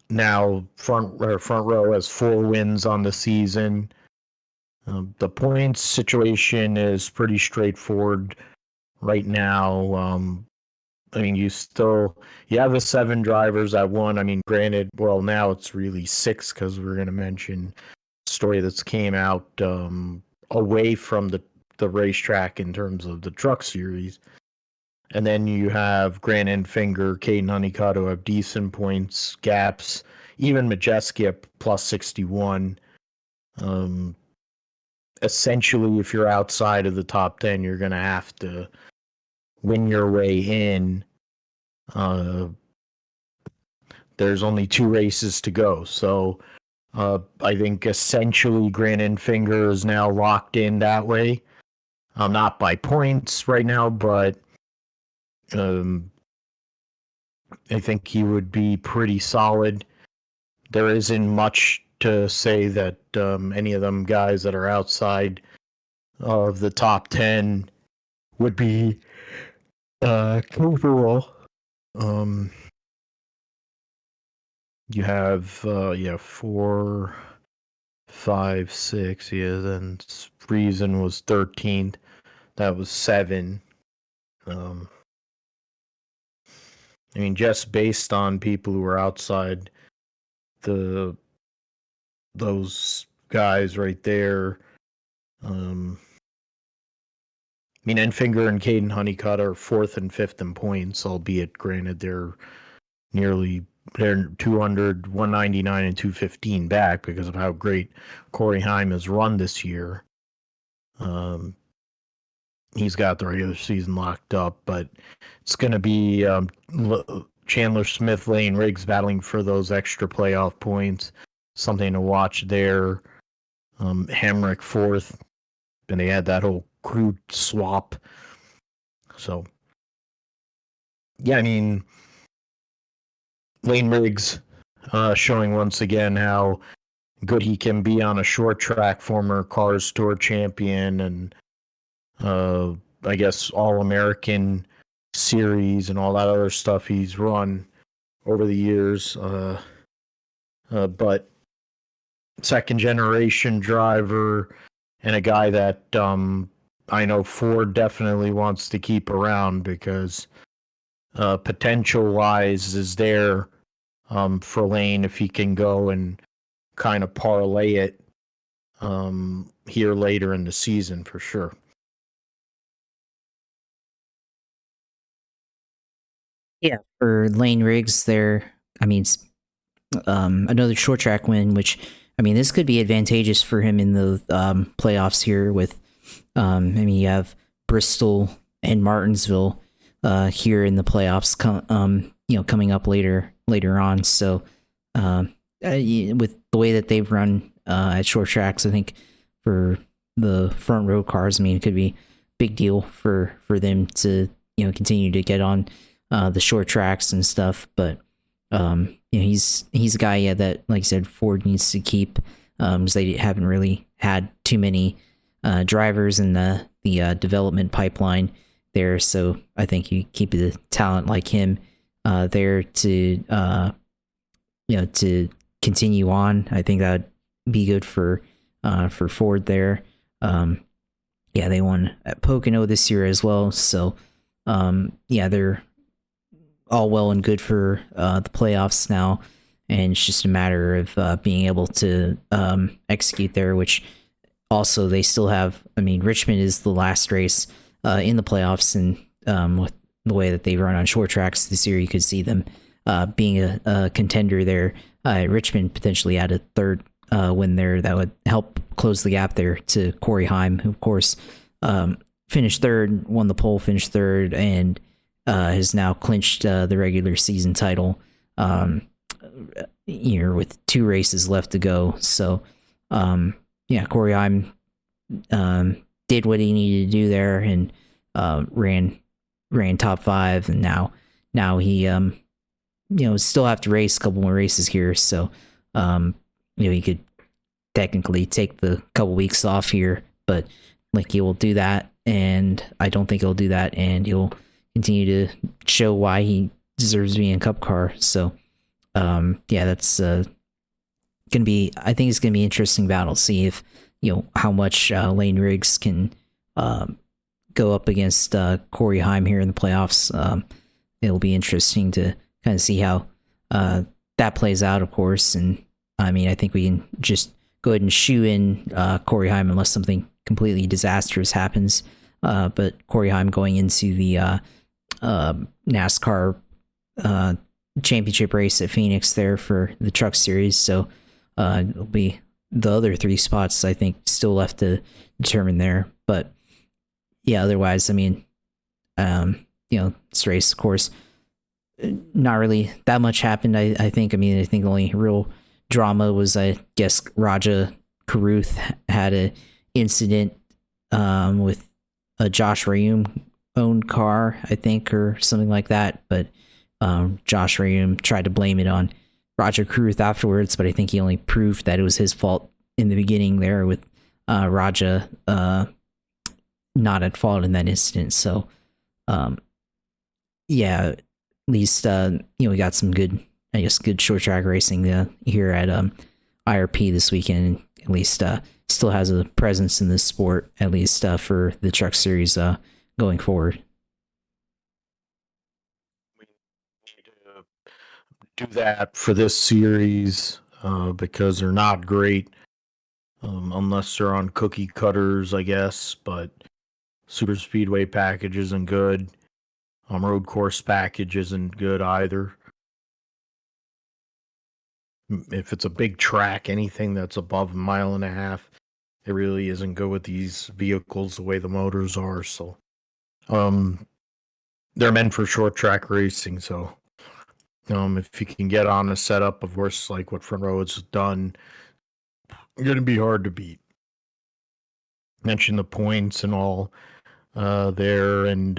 Now, front row has 4 wins on the season. The points situation is pretty straightforward right now. You have the 7 drivers that won. Granted, well, now it's really 6 because we're going to mention a story that's came out away from the racetrack in terms of the truck series. And then you have Grant Enfinger, Caden Honeycutt, who have decent points gaps. Even Majeski at plus 61. Essentially, if you're outside of the top 10, you're going to have to win your way in. There's only 2 races to go. So I think essentially Grant Enfinger is now locked in that way. Not by points right now, but I think he would be pretty solid. There isn't much to say that any of them guys that are outside of the top 10 would be capable. You have 4, 5, 6. Yeah, then Reason was 13th. That was 7. Just based on people who are outside those guys right there. Enfinger and Caden Honeycutt are 4th and 5th in points, albeit granted they're 200, 199, and 215 back because of how great Corey Heim has run this year. He's got the regular season locked up, but it's going to be Chandler Smith, Lane Riggs battling for those extra playoff points. Something to watch there. Hemrick 4th, and they had that whole crew swap. So, yeah, Lane Riggs showing once again how good he can be on a short track, former Cars Tour champion, and I guess All-American series and all that other stuff he's run over the years. But second generation driver and a guy that I know Ford definitely wants to keep around because potential wise is there for Lane if he can go and kind of parlay it here later in the season for sure. Yeah, for Lane Riggs there, another short track win, which, this could be advantageous for him in the playoffs here with, you have Bristol and Martinsville here in the playoffs, coming up later on. So, with the way that they've run at short tracks, I think for the front row cars, it could be a big deal for them to, continue to get on the short tracks and stuff. But he's a guy that, like I said, Ford needs to keep because they haven't really had too many drivers in the the development pipeline there. So I think you keep a talent like him there to to continue on. I think that would be good for Ford there. They won at Pocono this year as well. So they're all well and good for the playoffs now, and it's just a matter of being able to execute there, which also they still have. I mean, Richmond is the last race in the playoffs, and with the way that they run on short tracks this year, you could see them being a contender there. Richmond potentially add a third win there that would help close the gap there to Corey Heim, who of course finished third, won the pole, finished third, and has now clinched the regular season title with 2 races left to go. So Corey Heim did what he needed to do there and ran top 5, and now he still have to race a couple more races here. So he could technically take the couple weeks off here, but he will do that, and I don't think he'll do that, and he'll continue to show why he deserves to be in Cup car. So that's gonna be, I think it's gonna be an interesting battle. See if how much Lane Riggs can go up against Corey Heim here in the playoffs. It'll be interesting to kind of see how that plays out, of course. And I mean, I think we can just go ahead and shoe in Corey Heim unless something completely disastrous happens. But Corey Heim going into the NASCAR championship race at Phoenix there for the Truck Series. So it'll be the other 3 spots, I think, still left to determine there. But otherwise, I mean, this race, of course, not really that much happened. I think. I mean, I think the only real drama was, I guess, Raja Karuth had an incident with a Josh Rayum owned car, I think, or something like that. But Josh Rayum tried to blame it on Raja Karuth afterwards, but I think he only proved that it was his fault in the beginning there, with Raja not at fault in that incident. So at least we got some good short track racing here at IRP this weekend. At least still has a presence in this sport, at least for the Truck Series going forward. We need to do that for this series because they're not great unless they're on cookie cutters, I guess. But super speedway package isn't good. Road course package isn't good either. If it's a big track, anything that's above 1.5 miles, it really isn't good with these vehicles the way the motors are. So they're meant for short track racing. So if you can get on a setup, of course, like what Front Row has done, it's going to be hard to beat. Mention the points and all there, and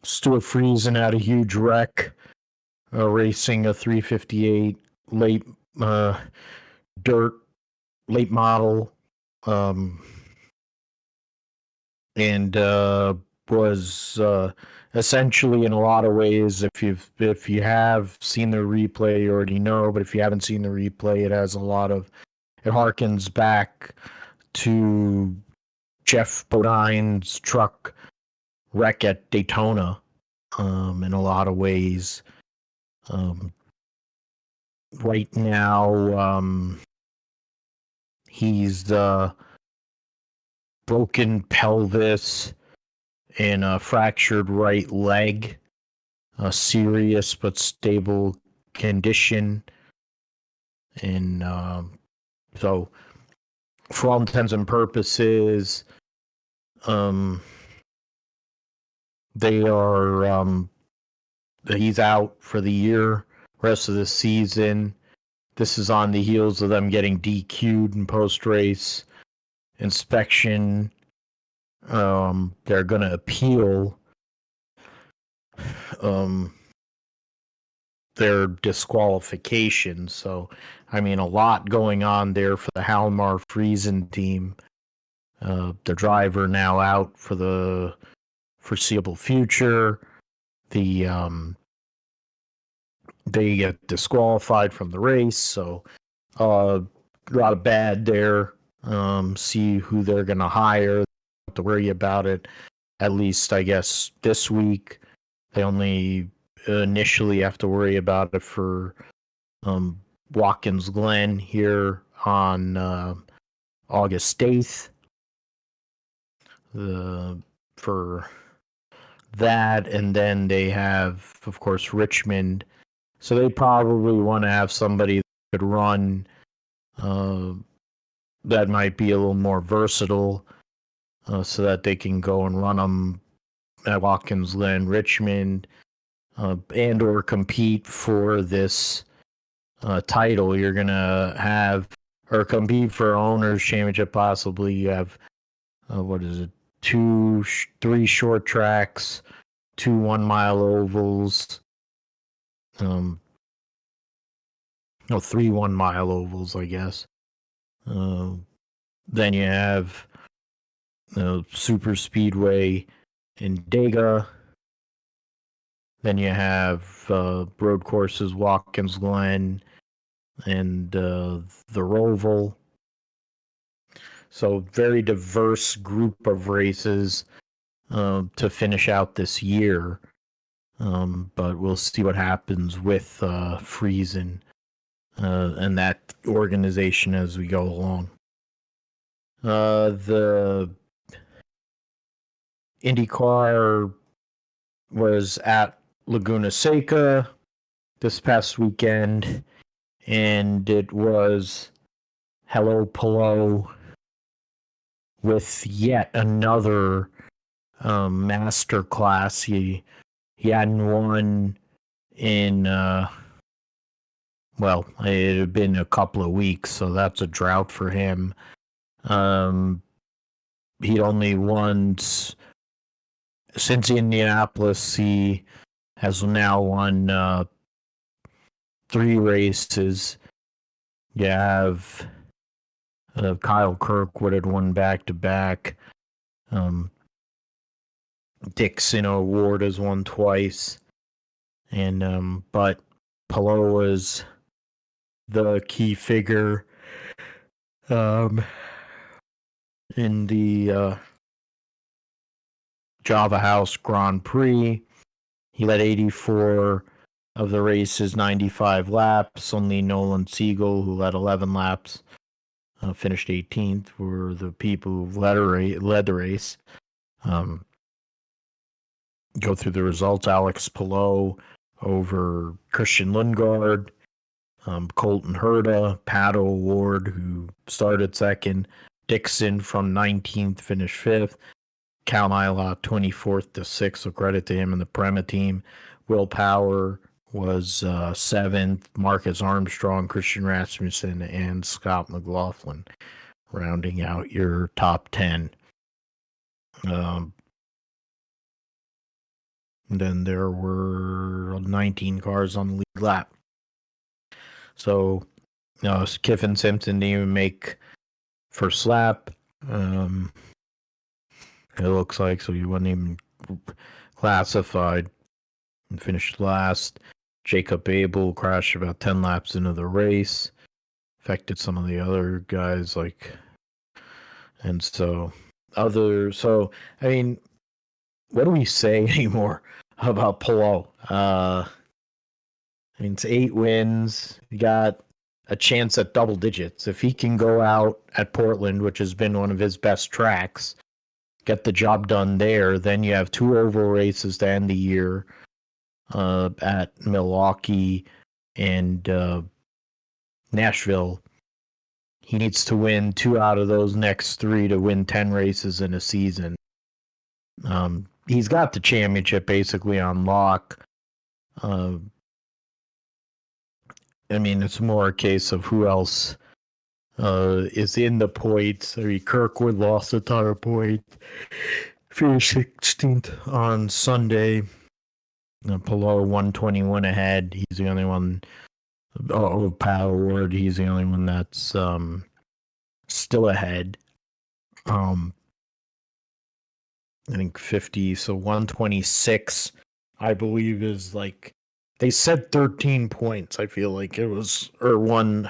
Stuart Friesen had a huge wreck racing a 358 late dirt late model, and was essentially, in a lot of ways, if you have seen the replay, you already know, but if you haven't seen the replay, it harkens back to Jeff Bodine's truck wreck at Daytona in a lot of ways. Right now, he's broken pelvis and a fractured right leg, a serious but stable condition. And so, for all intents and purposes, they are he's out for the year, rest of the season. This is on the heels of them getting DQ'd in post-race inspection. They're going to appeal their disqualification. So, I mean, a lot going on there for the Halmar Friesen team. the driver now out for the foreseeable future. They get disqualified from the race, so a lot of bad there. See who they're going to hire. Don't have to worry about it. At least, I guess, this week. They only initially have to worry about it for Watkins Glen here on August 8th. For that, and then they have, of course, Richmond. So they probably want to have somebody that could run that might be a little more versatile, so that they can go and run them at Watkins Glen, Richmond, and or compete for this title. You're gonna have or compete for owners championship. Possibly you have what is it? 3 short tracks, 2 1-mile ovals. 3 1-mile ovals, I guess. Then you have Super Speedway in Dega. Then you have road courses, Watkins Glen and the Roval. So very diverse group of races to finish out this year. But we'll see what happens with Friesen and that organization as we go along. The IndyCar was at Laguna Seca this past weekend, and it was Hello Palou with yet another master class. He hadn't won in well, it had been a couple of weeks, so that's a drought for him. He'd only won since Indianapolis. He has now won 3 races. You have Kyle Kirkwood had won back-to-back. Dixon Award has won twice. And but Palou was the key figure in the Java House Grand Prix. He led 84 of the race's 95 laps. Only Nolan Siegel, who led 11 laps, finished 18th, were the people who led the race. Go through the results. Alex Palou over Christian Lundgaard. Colton Herta, Pato Award, who started second. Dixon from 19th, finished 5th. Cal Nyla, 24th to 6th, so credit to him and the Prema team. Will Power was 7th. Marcus Armstrong, Christian Rasmussen, and Scott McLaughlin rounding out your top 10. Then there were 19 cars on the lead lap. So, Kiffin Simpson didn't even make first lap. It looks like, so he wasn't even classified and finished last. Jacob Abel crashed about 10 laps into the race. Affected some of the other guys, and so I mean, what do we say anymore about Palou? I mean, it's 8 wins. He got a chance at double digits. If he can go out at Portland, which has been one of his best tracks, get the job done there, then you have 2 oval races to end the year at Milwaukee and Nashville. He needs to win 2 out of those next 3 to win 10 races in a season. He's got the championship basically on lock. I mean, it's more a case of who else is in the points. I mean, Kirkwood lost a ton of points. Finished 16th on Sunday. Palou 121 ahead. He's the only one. Power Award. He's the only one that's still ahead. I think 50, so 126, I believe, is like, they said 13 points. I feel like it was, or one.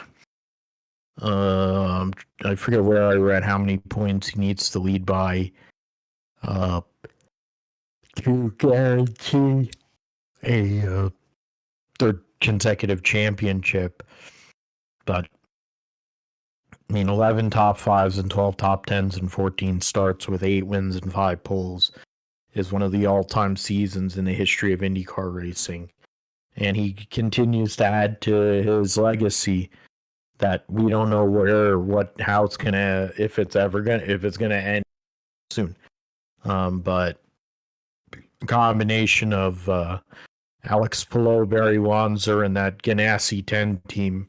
I forget where I read how many points he needs to lead by to guarantee a third consecutive championship. But I mean, 11 top fives and 12 top tens and 14 starts with 8 wins and 5 poles is one of the all-time seasons in the history of IndyCar racing. And he continues to add to his legacy that we don't know how it's gonna, if it's gonna end soon. But combination of Alex Palou, Barry Wanzer, and that Ganassi 10 team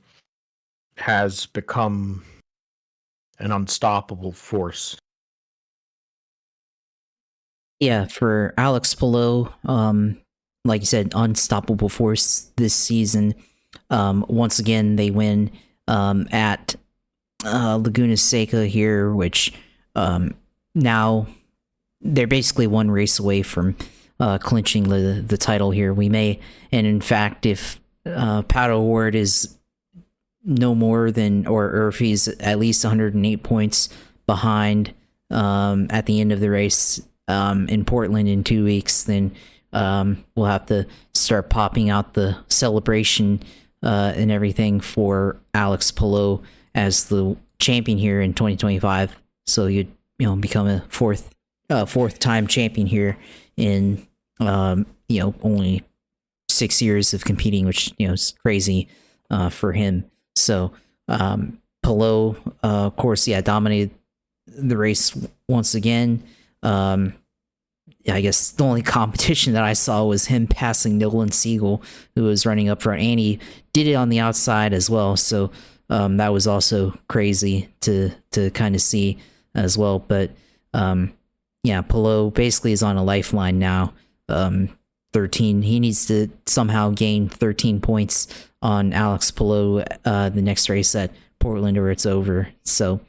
has become an unstoppable force. Yeah, for Alex Palou, like you said, unstoppable force this season. Once again, they win at Laguna Seca here, which now they're basically one race away from clinching the title here. We may, and in fact, if Pato Ward is no more than, or if he's at least 108 points behind at the end of the race in Portland in 2 weeks, then we'll have to start popping out the celebration and everything for Alex Palou as the champion here in 2025. So you'd become a fourth time champion here in only 6 years of competing, which is crazy for him. So Palou, of course, dominated the race once again. I guess the only competition that I saw was him passing Nolan Siegel, who was running up front, and he did it on the outside as well. So that was also crazy to kind of see as well. But Palou basically is on a lifeline now. 13. He needs to somehow gain 13 points on Alex Palou the next race at Portland, or it's over. So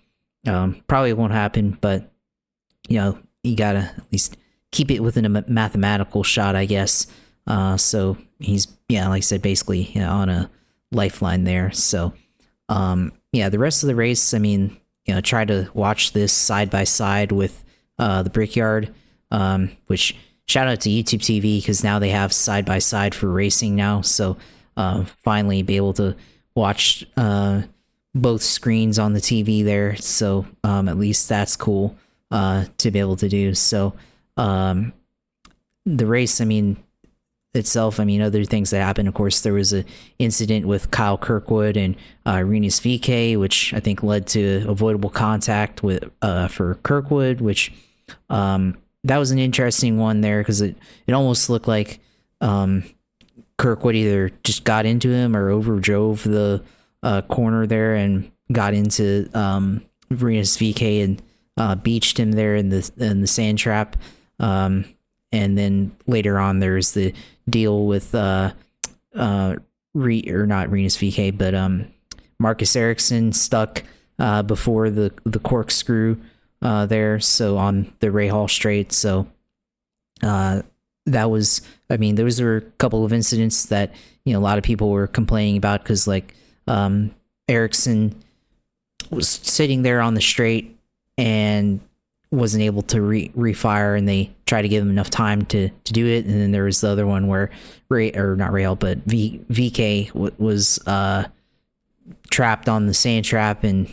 probably won't happen, but you gotta at least keep it within a mathematical shot, I guess. So he's like I said, basically on a lifeline there. So the rest of the race, I mean, try to watch this side by side with the Brickyard, which shout out to YouTube TV, because now they have side by side for racing now. So finally be able to watch both screens on the TV there. So at least that's cool to be able to do. So the race, I mean, itself, I mean, other things that happened, of course, there was an incident with Kyle Kirkwood and Rinus VeeKay, which I think led to avoidable contact with for Kirkwood, which that was an interesting one there, because it almost looked like Kirkwood either just got into him or overdrove the corner there and got into Rinus VeeKay and beached him there in the sand trap. And then later on, there's the deal with not Rinus VeeKay, but Marcus Ericsson stuck before the corkscrew there, so on the Ray Hall Straight. So that was, I mean, those were a couple of incidents that a lot of people were complaining about, because like Ericsson was sitting there on the straight and wasn't able to refire, and they tried to give him enough time to do it. And then there was the other one where VeeKay was trapped on the sand trap and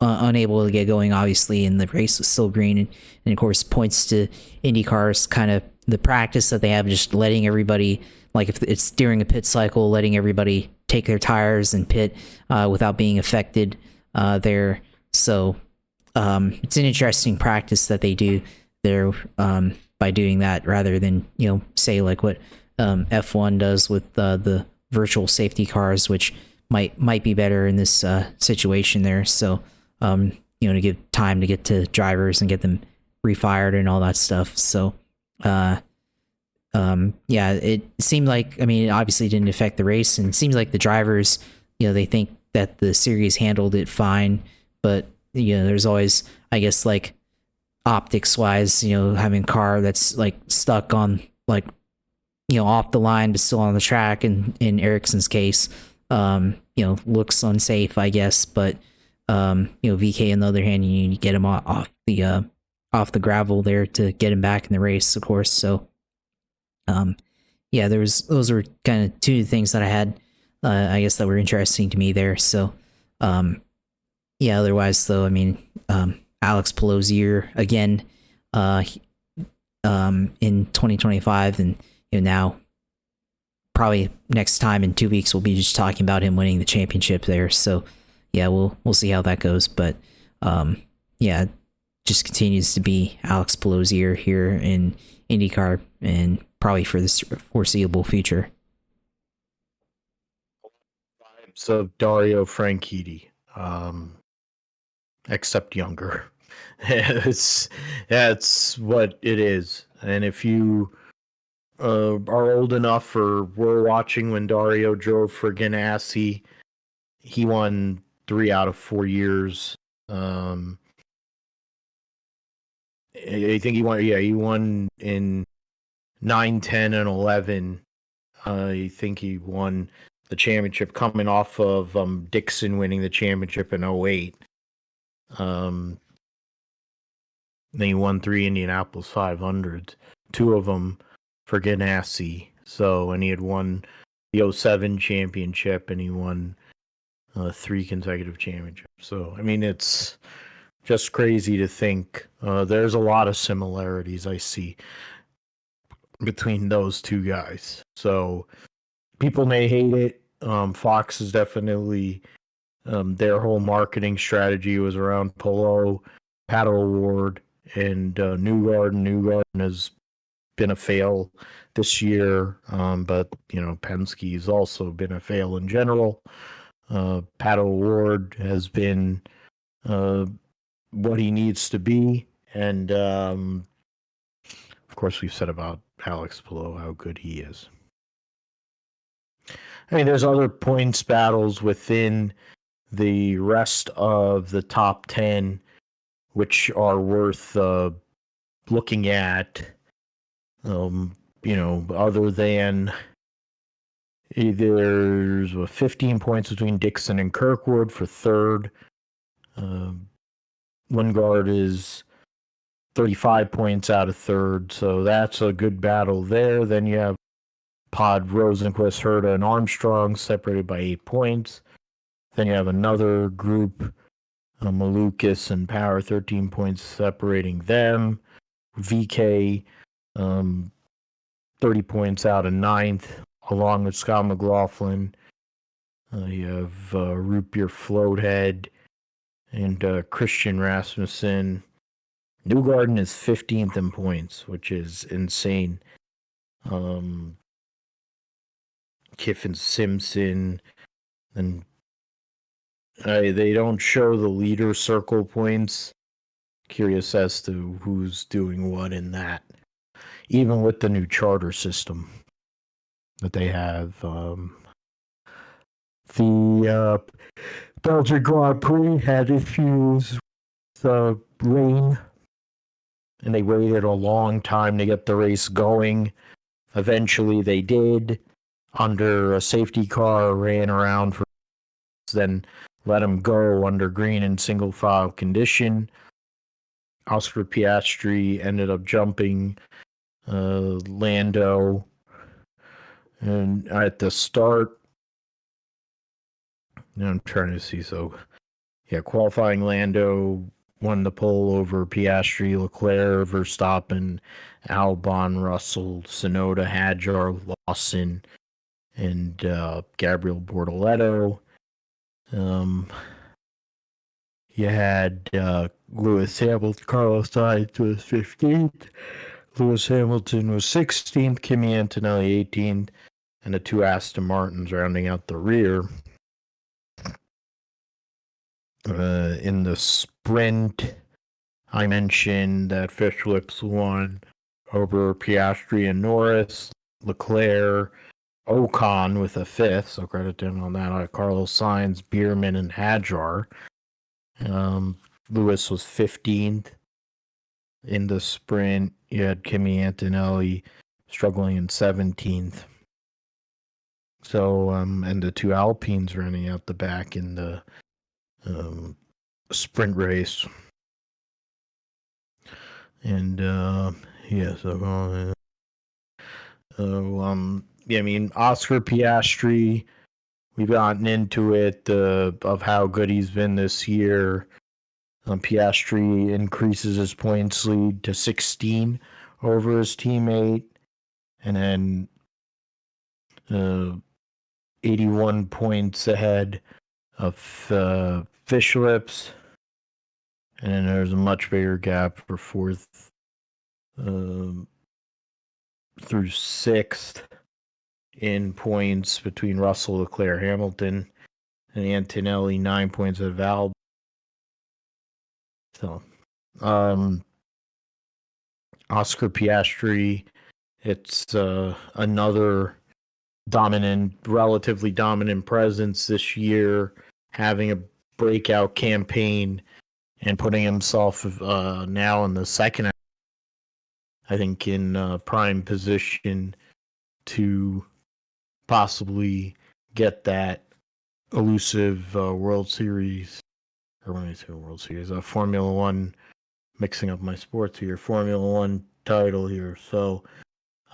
unable to get going, obviously, and the race was still green. And of course, points to IndyCar's kind of the practice that they have, just letting everybody, like if it's during a pit cycle, letting everybody take their tires and pit without being affected there. So it's an interesting practice that they do there by doing that, rather than say like what F1 does with the virtual safety cars, which might be better in this situation there. So to give time to get to drivers and get them refired and all that stuff. So it seemed like, I mean, it obviously didn't affect the race, and it seems like the drivers, they think that the series handled it fine, but there's always, I guess, like optics wise, having a car that's like stuck on like off the line but still on the track, and in Ericsson's case, looks unsafe, I guess. But VK on the other hand, you need to get him off the gravel there to get him back in the race, of course. So those were kind of two things that I had, I guess, that were interesting to me there. So otherwise though, I mean, Alex Palou's year again in 2025, and now probably next time in 2 weeks we'll be just talking about him winning the championship there. So we'll see how that goes. But just continues to be Alex Palou's year here in IndyCar, and probably for this foreseeable future. So Dario Franchitti, except younger. That's what it is. And if you are old enough or were watching when Dario drove for Ganassi, he won 3 out of 4 years. I think he won. Yeah, he won in 9, 10, and 11. I think he won the championship coming off of Dixon winning the championship in 08. Then he won 3 Indianapolis 500s, 2 of them for Ganassi. So, and he had won the 07 championship, and he won 3 consecutive championships. So, I mean, it's just crazy to think. There's a lot of similarities I see between those two guys. So people may hate it. Fox is definitely, their whole marketing strategy was around Palou, Paddle Award, and Newgarden. Newgarden has been a fail this year, but Penske's also been a fail in general. Paddle Award has been what he needs to be, and of course we've said about Alex Palou how good he is. I mean, there's other points battles within the rest of the top 10 which are worth looking at, other than there's 15 points between Dixon and Kirkwood for third. Lundgaard is 35 points out of third, so that's a good battle there. Then you have Pod, Rosenquist, Herta, and Armstrong separated by 8 points. Then you have another group, Malukas and Power, 13 points separating them. VK, 30 points out of ninth, along with Scott McLaughlin. You have Root Beer Floathead and Christian Rasmussen. Newgarden is 15th in points, which is insane. Kiffin Simpson, and they don't show the leader circle points. Curious as to who's doing what in that. Even with the new charter system that they have, the Belgian Grand Prix had issues with rain, and they waited a long time to get the race going. Eventually they did, under a safety car, ran around for, then let them go under green in single file condition. Oscar Piastri ended up jumping Lando, and at the start, I'm trying to see. So, qualifying Lando won the pole over Piastri, Leclerc, Verstappen, Albon, Russell, Tsunoda, Hadjar, Lawson, and Gabriel Bortoleto. You had Lewis Hamilton, Carlos Sainz was 15th. Lewis Hamilton was 16th. Kimi Antonelli 18th. And the 2 Aston Martins rounding out the rear. In the sprint, I mentioned that Fishlips won over Piastri and Norris. Leclerc, Ocon with a 5th, so credit to him on that. Carlos Sainz, Bierman, and Hadjar. Lewis was 15th. In the sprint, you had Kimi Antonelli struggling in 17th. So, and the two Alpines running out the back in the sprint race. And yeah, so I mean, Oscar Piastri, we've gotten into it of how good he's been this year. Piastri increases his points lead to 16 over his teammate, and then 81 points ahead of Fishlips. And then there's a much bigger gap for fourth through sixth in points between Russell, Leclerc, Hamilton, and Antonelli, 9 points of Albon. So, Oscar Piastri, it's another relatively dominant presence this year, having a breakout campaign and putting himself now in the second, I think, in prime position to possibly get that elusive World Series, or when I say World Series, Formula One, mixing up my sports here, Formula One title here. So,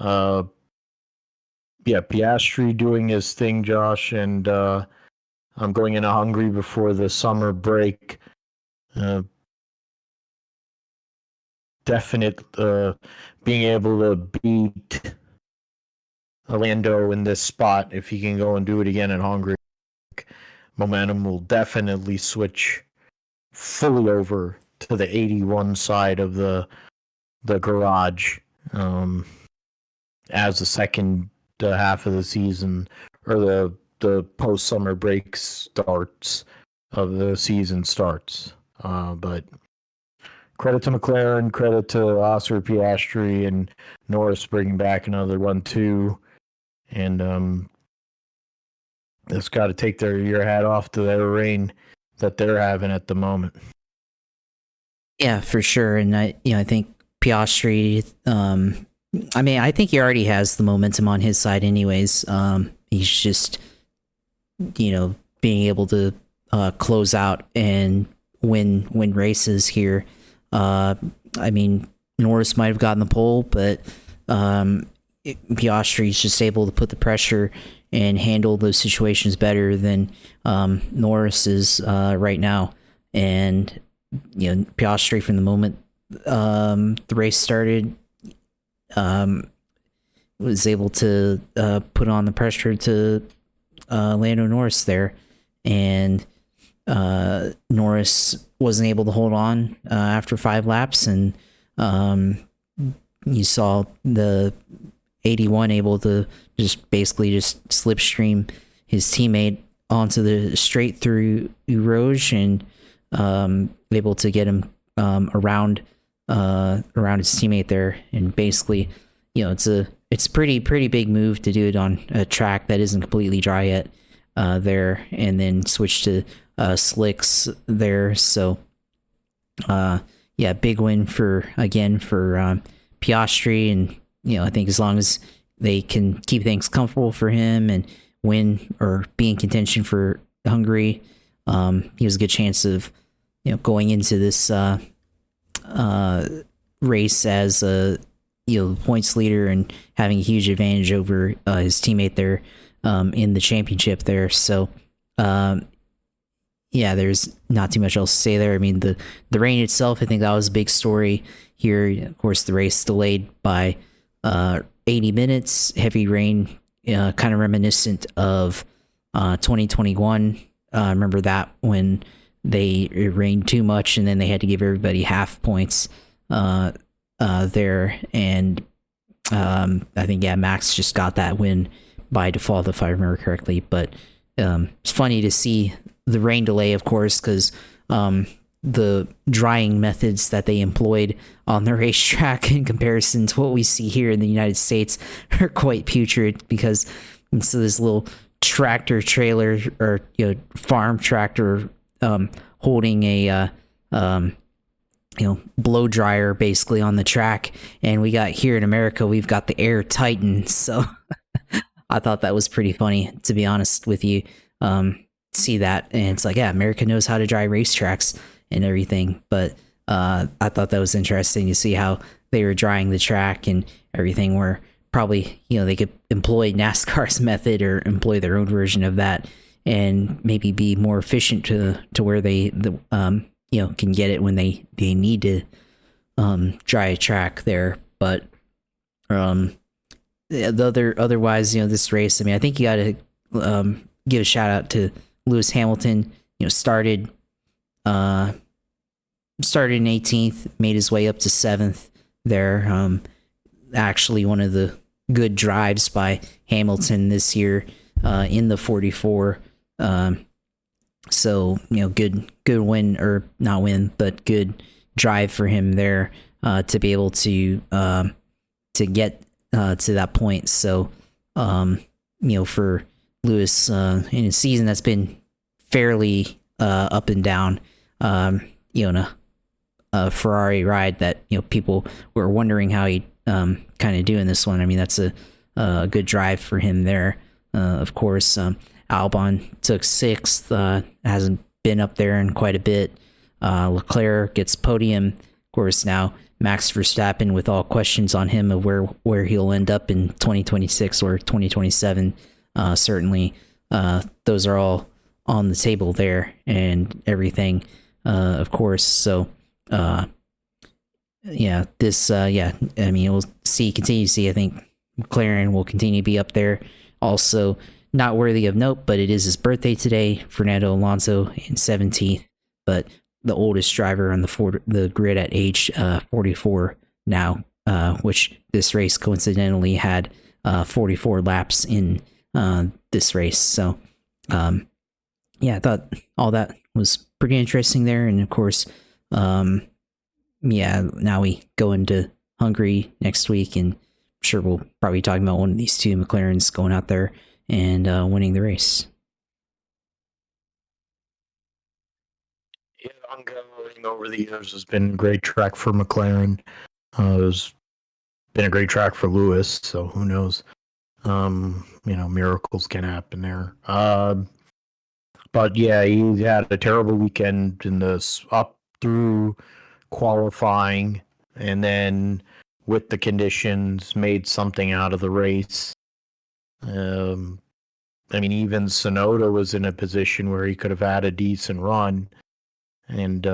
yeah, Piastri doing his thing, Josh, and I'm going into Hungary before the summer break. Definite being able to beat Lando in this spot, if he can go and do it again in Hungary, momentum will definitely switch fully over to the 81 side of the garage as the second half of the season, or the post summer break starts of the season starts. But credit to McLaren, credit to Oscar Piastri, and Norris bringing back another 1-2. And it's got to take your hat off to their reign that they're having at the moment. Yeah, for sure. And I think Piastri, I mean, I think he already has the momentum on his side anyways. He's just, being able to close out and win races here. I mean, Norris might have gotten the pole, but Piastri's just able to put the pressure and handle those situations better than Norris is right now. And Piastri, from the moment the race started, was able to put on the pressure to Lando Norris there, and Norris wasn't able to hold on after 5 laps, and you saw the 81 able to basically slipstream his teammate onto the straight through Rouge, and able to get him around his teammate there. And basically, it's a pretty big move to do it on a track that isn't completely dry yet there, and then switch to slicks there. So yeah, big win for Piastri, and I think as long as they can keep things comfortable for him and win or be in contention for Hungary, he has a good chance of going into this race as a points leader and having a huge advantage over his teammate there in the championship there. So yeah, there's not too much else to say there. I mean, the rain itself, I think that was a big story here. Of course, the race delayed by 80 minutes, heavy rain, kind of reminiscent of 2021. I remember that when it rained too much and then they had to give everybody half points there. And I think, Max just got that win by default, if I remember correctly. But it's funny to see the rain delay, of course, because the drying methods that they employed on the racetrack in comparison to what we see here in the United States are quite putrid, because instead of this little tractor trailer or farm tractor holding a blow dryer basically on the track. And we got here in America, we've got the Air Titan. So I thought that was pretty funny, to be honest with you. See that, and it's like, yeah, America knows how to dry racetracks and everything. But I thought that was interesting to see how they were drying the track and everything, where probably, they could employ NASCAR's method or employ their own version of that and maybe be more efficient to where they can get it when they need to dry a track there. But otherwise, this race, I mean, I think you got to give a shout out to Lewis Hamilton. Started in 18th, made his way up to 7th there. Actually, one of the good drives by Hamilton this year in the 44. So good win, or not win, but good drive for him there to be able to get to that point. So for Lewis in a season that's been fairly up and down, in a Ferrari ride that people were wondering how he kind of doing this one. I mean, that's a good drive for him there. Of course, Albon took 6th, hasn't been up there in quite a bit. Leclerc gets podium. Of course, now Max Verstappen, with all questions on him of where he'll end up in 2026 or 2027. Certainly, those are all on the table there and everything, of course. So, I mean, we'll continue to see, I think McLaren will continue to be up there. Also, not worthy of note, but it is his birthday today. Fernando Alonso in 17th, but the oldest driver on the grid at age 44 now, which this race coincidentally had 44 laps in this race. So, I thought all that was pretty interesting there. And of course, now we go into Hungary next week, and I'm sure we'll probably be talking about one of these two McLarens going out there and winning the race. Yeah, ongoing over the years has been a great track for McLaren. It's been a great track for Lewis, so who knows? Miracles can happen there. But yeah, he had a terrible weekend in this up through qualifying, and then with the conditions made something out of the race. I mean, even Tsunoda was in a position where he could have had a decent run, and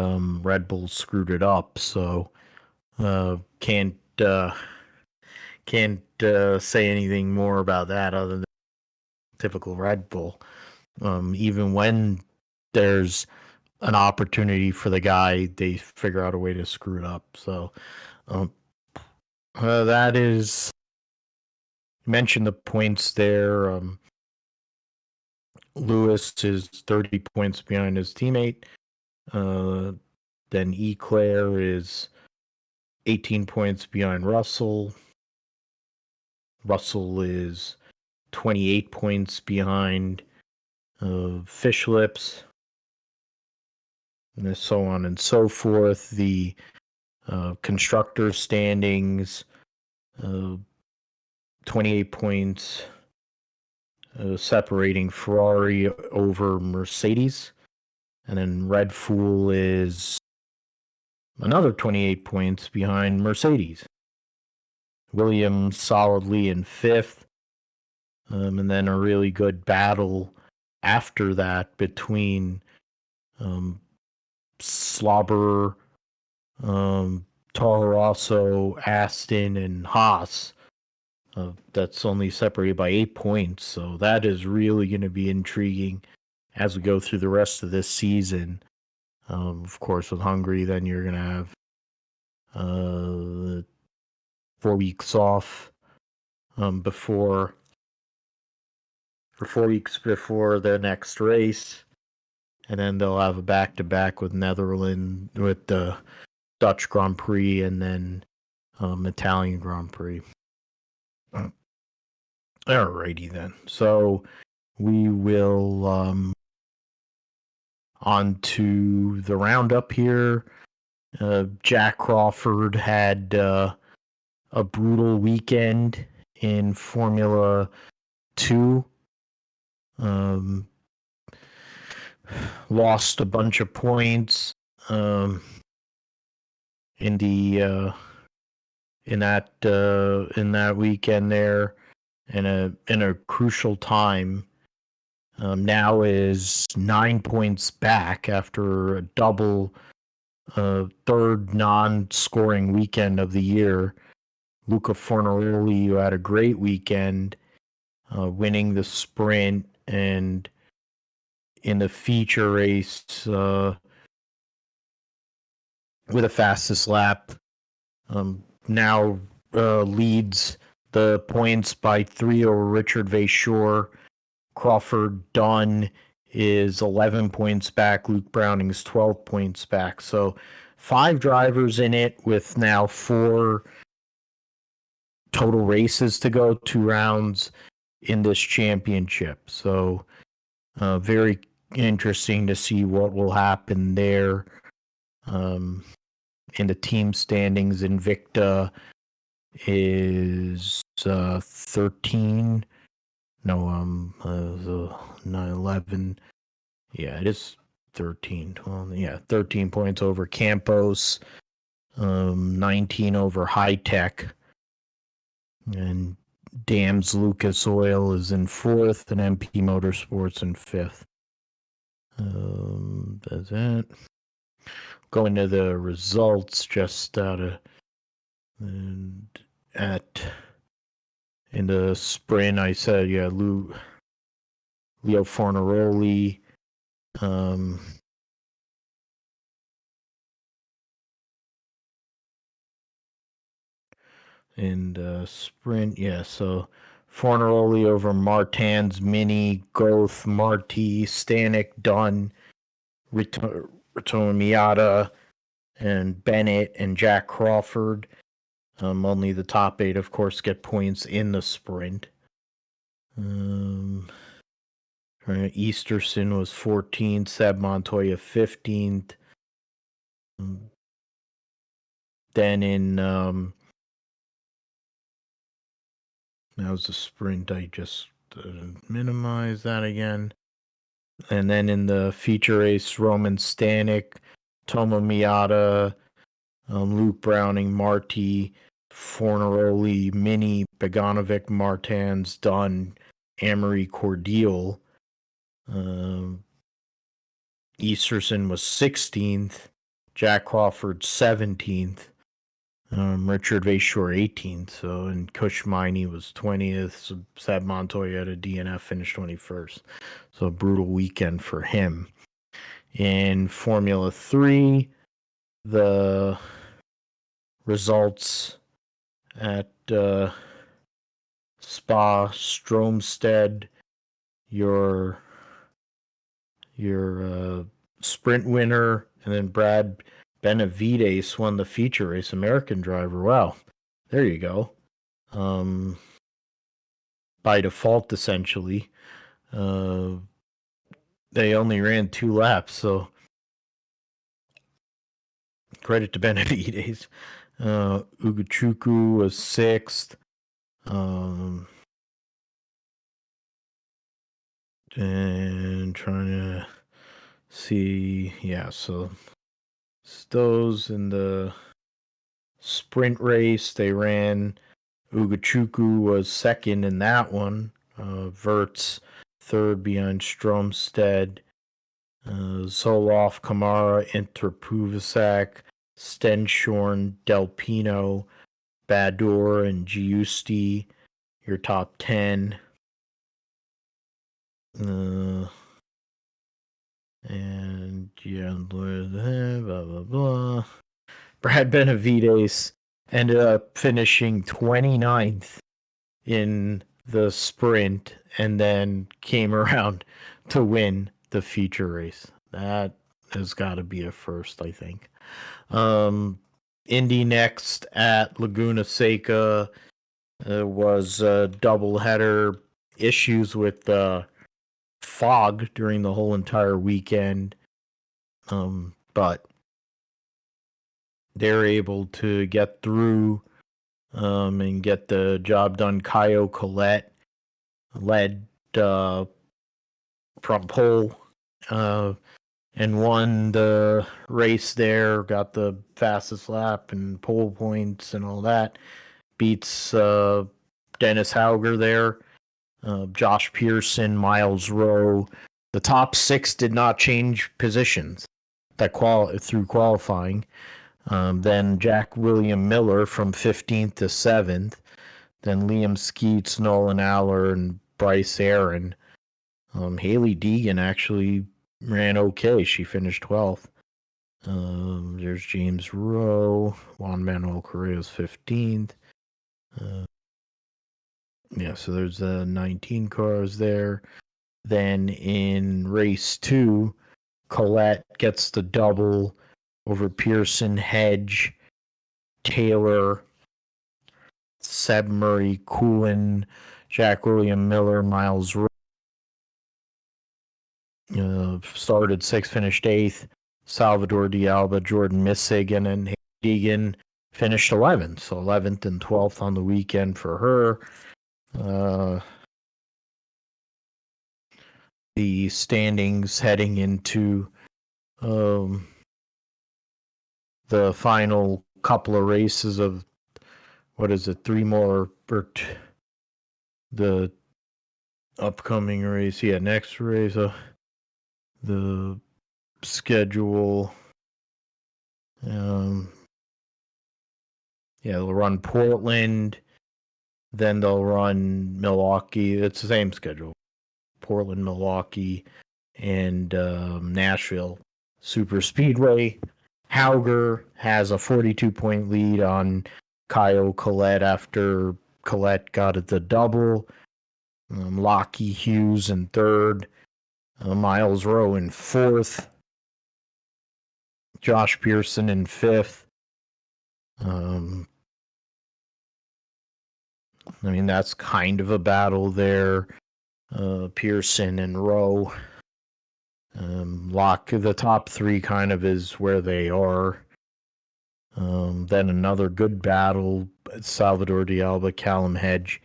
Red Bull screwed it up. So can't say anything more about that other than typical Red Bull. Even when there's an opportunity for the guy, they figure out a way to screw it up. So that is, you mentioned the points there. Lewis is 30 points behind his teammate. Then Leclerc is 18 points behind Russell. Russell is 28 points behind Fish Lips, and so on and so forth. The constructor standings, 28 points separating Ferrari over Mercedes. And then Red Bull is another 28 points behind Mercedes. Williams solidly in 5th. And then a really good battle after that between Slobber, Toro Rosso, Aston, and Haas. That's only separated by 8 points. So that is really going to be intriguing as we go through the rest of this season. Of course, with Hungary, then you're going to have 4 weeks off before 4 weeks before the next race, and then they'll have a back-to-back with Netherlands, with the Dutch Grand Prix, and then Italian Grand Prix. Alrighty then. So we will on to the roundup here. Jack Crawford had a brutal weekend in Formula 2. Lost a bunch of points in the in that weekend there, in a crucial time. Now is 9 points back after a double third non-scoring weekend of the year. Luca Fornaroli, who had a great weekend, winning the sprint, and in the feature race with a fastest lap, now leads the points by 3 over Richard Vachor. Crawford Dunn is 11 points back. Luke Browning's 12 points back. So 5 drivers in it with now 4 total races to go, 2 rounds in this championship. So very interesting to see what will happen there. In the team standings, Invicta is 13. No, 11. Yeah, it is 13. Well, yeah, 13 points over Campos, 19 over High Tech, and Dams Lucas Oil is in 4th, and MP Motorsports in 5th. That's it. Going to the results just out of in the sprint, I said, yeah, Leo Fornaroli, in the sprint, yeah, so Fornaroli over Martins, Mini, Goth, Marti, Stanek, Dunn, Rito Miata, and Bennett, and Jack Crawford. Only the top 8, of course, get points in the sprint. Easterson was 14th, Seb Montoya 15th. Then in that was the sprint. I just minimize that again. And then in the feature race, Roman Stanek, Tomo Miata, Luke Browning, Marti, Fornaroli, Mini, Beganovic, Martins, Dunn, Amory Cordial. Easterson was 16th, Jack Crawford 17th, Richard Vachor 18th. So, and Kush Miney was 20th. So Seb Montoya at a DNF finished 21st. So a brutal weekend for him. In Formula 3, the results at Spa, Stromstead, your sprint winner, and then Brad Benavides won the feature race, American driver. Wow, there you go. By default, essentially. They only ran 2 laps, so credit to Benavides. Ugochukwu was 6th. And trying to see, yeah, so those in the sprint race, they ran. Ugochukwu was 2nd in that one. Verts 3rd behind Stromstead. Zoloff, Kamara, Interpuvasak, Stenshorn, Delpino, Badur, and Giusti, your top 10. And yeah, blah, blah, blah. Brad Benavides ended up finishing 29th in the sprint and then came around to win the feature race. That has got to be a first, I think. Indy next at Laguna Seca was a doubleheader. Issues with fog during the whole entire weekend. But they're able to get through and get the job done. Caio Collet led from pole and won the race there, got the fastest lap and pole points and all that. Beats Dennis Hauger there. Josh Pearson, Miles Rowe. The top 6 did not change positions through qualifying. Then Jack William Miller from 15th to 7th. Then Liam Skeets, Nolan Aller, and Bryce Aaron. Haley Deegan actually ran okay. She finished 12th. There's James Rowe. Juan Manuel Correa's 15th. So there's 19 cars there. Then in race 2, Colette gets the double over Pearson, Hedge, Taylor, Seb Murray, Coolin, Jack William Miller, Miles Rowe. Started 6th, finished 8th. Salvador D'Alba, Jordan Missig, and then Deegan finished 11th. So 11th and 12th on the weekend for her. The standings heading into the final couple of races of, 3 more, the upcoming race. Yeah, next race. The schedule. They'll run Portland, then they'll run Milwaukee. It's the same schedule. Portland, Milwaukee, and Nashville Super Speedway. Hauger has a 42-point lead on Caio Collet after Collet got the double. Lockie Hughes in 3rd. Miles Rowe in 4th. Josh Pearson in 5th. That's kind of a battle there. Pearson and Rowe. The top 3 kind of is where they are. Then another good battle, Salvador D'Alba, Callum Hedge,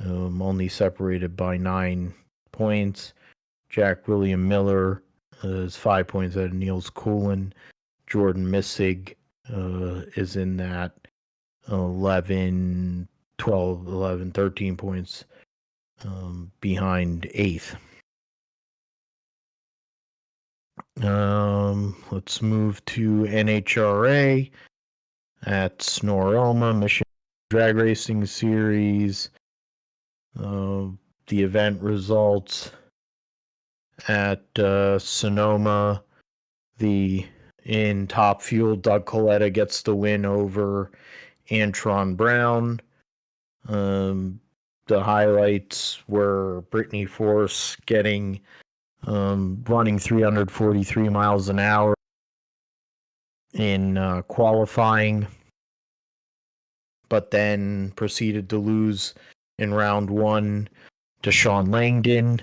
only separated by 9 points. Jack William Miller is 5 points ahead of Niels Coolin. Jordan Missig is in that 11, 12, 11, 13 points behind 8th. Let's move to NHRA at Snoroma, Michigan Drag Racing Series. The event results at Sonoma. In Top Fuel, Doug Coletta gets the win over Antron Brown. The highlights were Brittany Force running 343 miles an hour in qualifying, but then proceeded to lose in round 1 to Sean Langdon,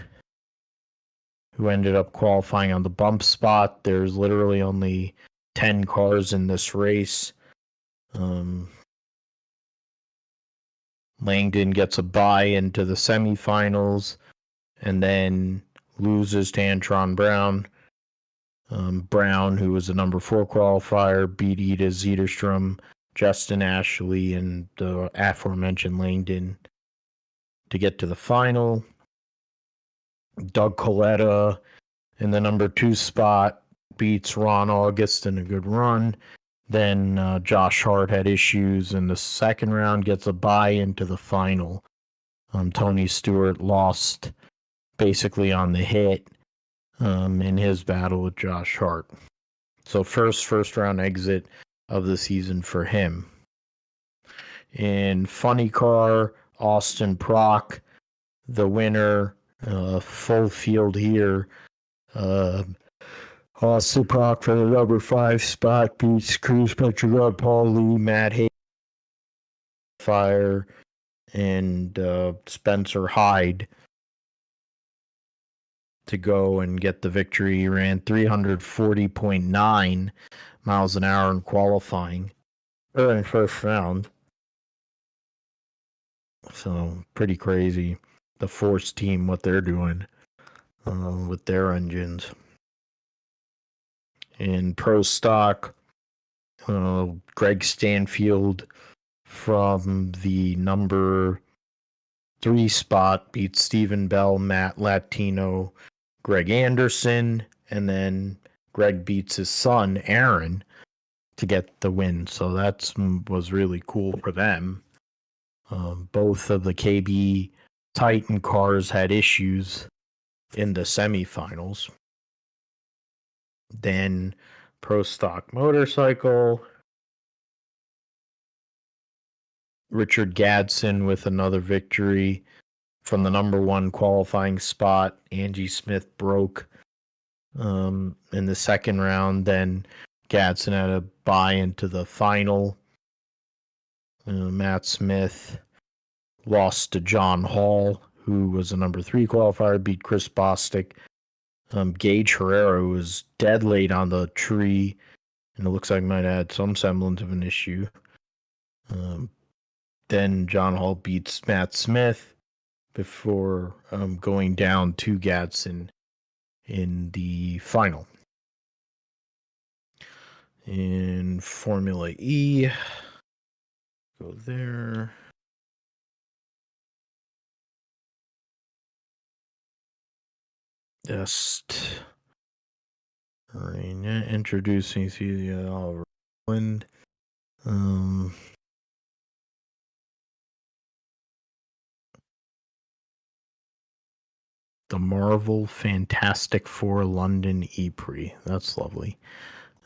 who ended up qualifying on the bump spot. There's literally only 10 cars in this race. Langdon gets a bye into the semifinals and then loses to Antron Brown. Brown, who was the number 4 qualifier, beat Ida Zederstrom, Justin Ashley, and the aforementioned Langdon to get to the final. Doug Coletta in the number 2 spot beats Ron August in a good run. Then Josh Hart had issues in the second round, gets a bye into the final. Tony Stewart lost basically on the hit in his battle with Josh Hart. So first round exit of the season for him. In Funny Car, Austin Prock, the winner, full field here. Austin Prock for the number 5 spot beats Cruz Petrograd, Paul Lee, Matt Hayes, Fire, and Spencer Hyde to go and get the victory. He ran 340.9 miles an hour in qualifying. early first round. So pretty crazy. The Force team, what they're doing with their engines. In pro stock, Greg Stanfield from the number 3 spot beat Stephen Bell, Matt Latino, Greg Anderson, and then Greg beats his son Aaron to get the win. So that was really cool for them. Both of the KB Titan cars had issues in the semifinals. Then pro stock motorcycle, Richard Gadsden with another victory from the number 1 qualifying spot. Angie Smith broke in the second round. Then Gadsden had a bye into the final. Matt Smith lost to John Hall, who was a number 3 qualifier, beat Chris Bostic. Gage Herrera was dead late on the tree, and it looks like might have had some semblance of an issue. Then John Hall beats Matt Smith before going down to Gadsden in the final. In Formula E, go there. Just introducing Celia Oliver Rowland. The Marvel Fantastic Four London E-Prix. That's lovely.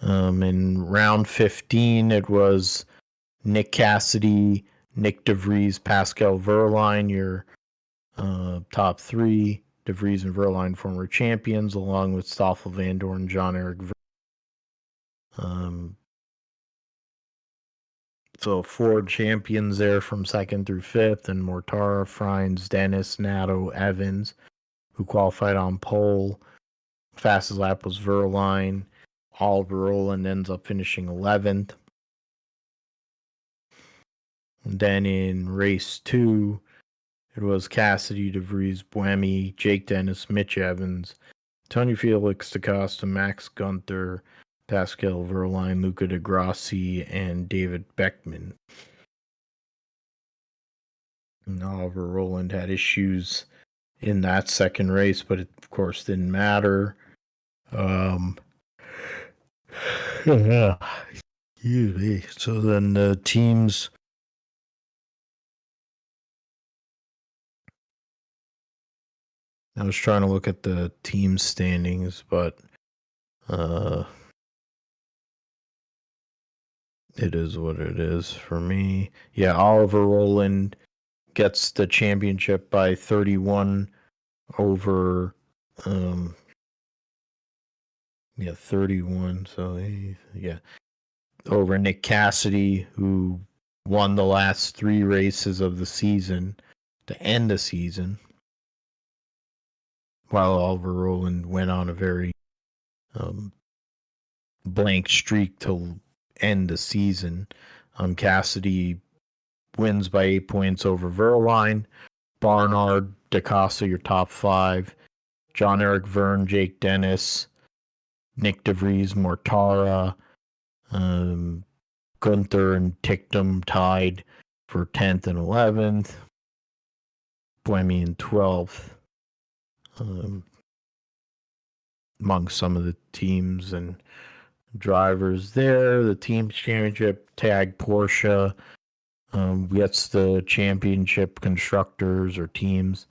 In round 15, it was Nick Cassidy, Nick DeVries, Pascal Verline, your top 3. DeVries and Verline former champions, along with Stoffel Van Dorn, John Eric So 4 champions there from 2nd through 5th, and Mortara, Frines, Dennis, Nato, Evans, who qualified on pole. Fastest lap was Verline. Oliver Rowland ends up finishing 11th. And then in race 2, it was Cassidy, DeVries, Buemi, Jake Dennis, Mitch Evans, Tony Felix DaCosta, Max Gunther, Pascal Verline, Luca de Grassi, and David Beckman. And Oliver Rowland had issues in that second race, but it, of course, didn't matter. Yeah. So then the teams. I was trying to look at the team standings, but it is what it is for me. Yeah, Oliver Rowland gets the championship by 31 over 31. So yeah, over Nick Cassidy, who won the last 3 races of the season to end the season, while Oliver Rowland went on a very blank streak to end the season. Cassidy wins by 8 points over Verline. Barnard, DaCosta, your top 5. John Eric Verne, Jake Dennis, Nick DeVries, Mortara, Gunther and Tictum tied for 10th and 11th. Buemi in 12th. Among some of the teams and drivers there. The team championship tag Porsche gets the championship constructors or teams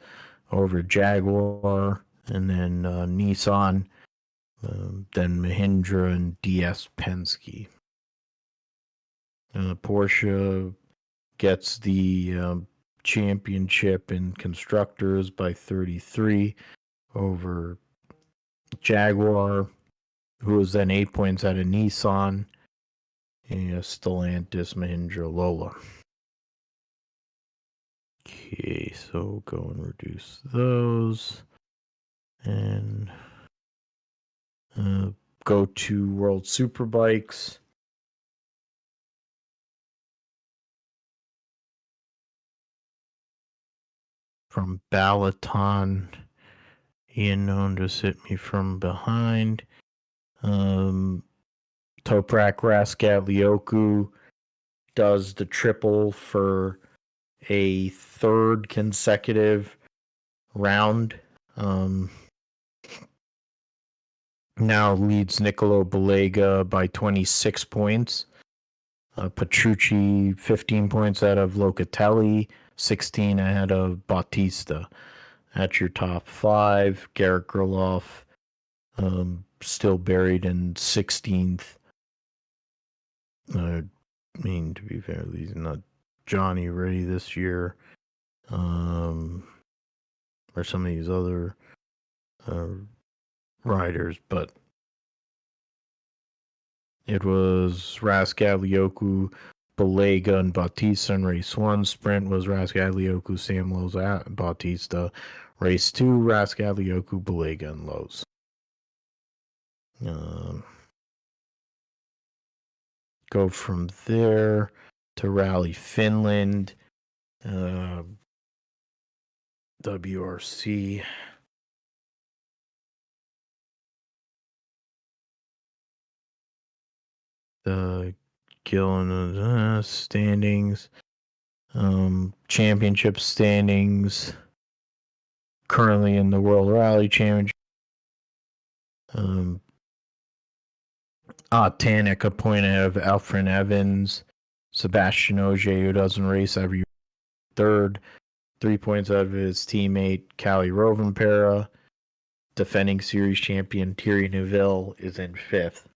over Jaguar, and then Nissan, then Mahindra and DS Penske. Porsche gets the championship in constructors by 33 over Jaguar, who was then 8 points out of Nissan, and Stellantis, Mahindra, Lola. Okay, so go and reduce those, and go to World Superbikes. from Balaton. Ian known just hit me from behind. Toprak Raskatlioku does the triple for a third consecutive round. Now leads Nicolo Balega by 26 points. Petrucci 15 points out of Locatelli, 16 ahead of Bautista. That's your top five. Garrett Gerloff still buried in 16th. I mean, to be fair, he's not Johnny ready this year. Or some of these other riders, but it was Raskatlioku, Balega, and Bautista in race 1. Sprint was Raskatlioku, Sam Lowe's at Bautista. Race 2, Raskatlioku, Balega, and Lowe's. Go from there to Rally Finland. WRC. The Gillen standings. Championship standings. Currently in the World Rally Championship. Tanek a point ahead of Alfred Evans. Sebastian Ogier, who doesn't race every year, third. 3 points out of his teammate, Callie Rovanpera. Defending series champion Thierry Neuville is in fifth.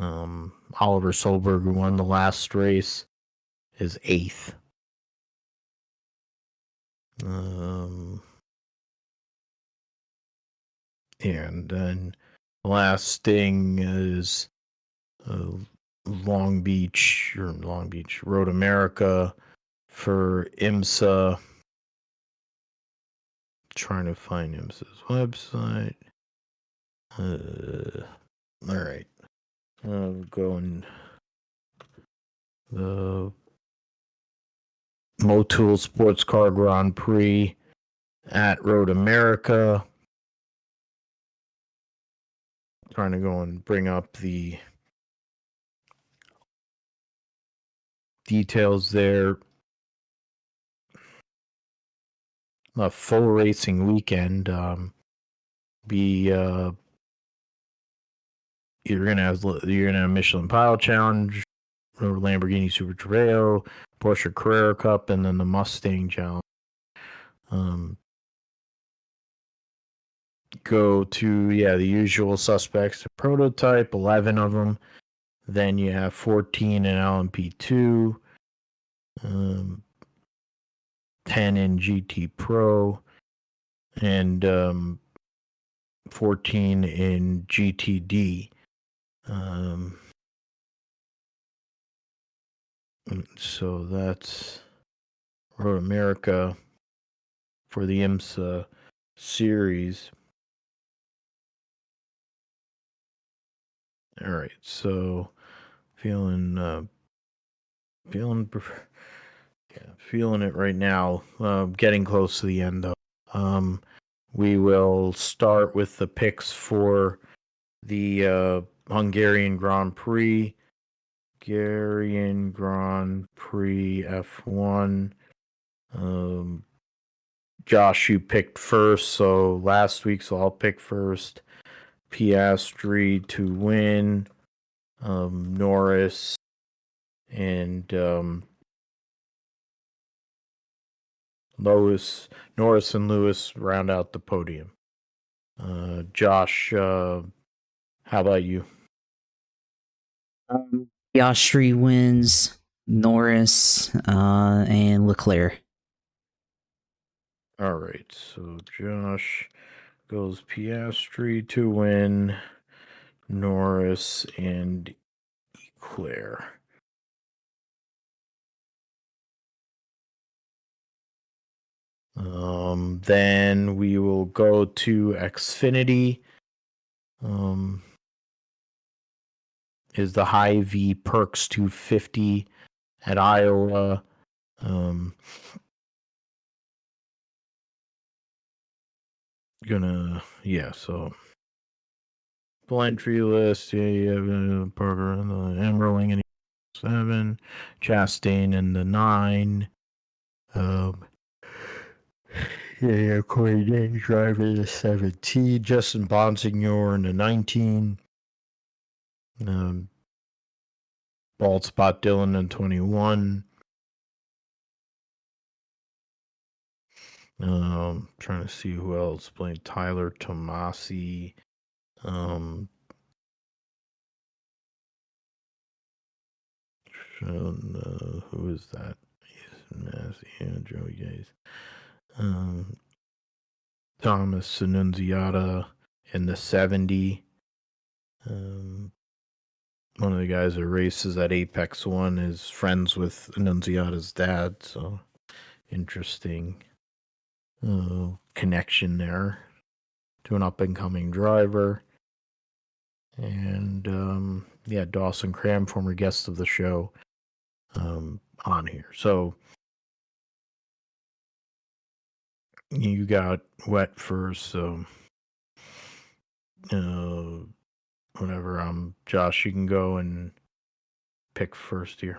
Oliver Solberg, who won the last race, is eighth. And then last thing is Long Beach Road America for IMSA. Trying to find IMSA's website. All right. Going the Motul Sports Car Grand Prix at Road America. Trying to go and bring up the details there. A full racing weekend. You're gonna have Michelin Pile Challenge, Lamborghini Super Trofeo, Porsche Carrera Cup, and then the Mustang Challenge. Go to the usual suspects. Prototype, 11 of them. Then you have 14 in LMP2, 10 in GT Pro, and 14 in GTD. So that's Road America for the IMSA series. All right, so feeling it right now. Getting close to the end though. We will start with the picks for the Hungarian Grand Prix. Hungarian Grand Prix F1. Josh, you picked first, so last week, so I'll pick first. Piastri to win. Norris and Norris and Lewis round out the podium. Josh, how about you? Piastri wins, Norris, and Leclerc. All right, so Josh goes Piastri to win, Norris and Leclerc. Then we will go to Xfinity. Is the Hy-Vee Perks 250 at Iowa. So full entry list. Yeah, you have Parker and the Emerling and 7, Chastain and the 9. Corey James driving the 17, Justin Bonsignor in the 19. Bald Spot Dylan in 21. Trying to see who else playing. Tyler Tomasi. Who is that? Joey Gaze. Thomas Annunziata in the 70. One of the guys that races at Apex One is friends with Annunziata's dad, so interesting connection there to an up-and-coming driver. And Dawson Cram, former guest of the show, on here. So you got wet first, so whatever. Josh, you can go and pick first here.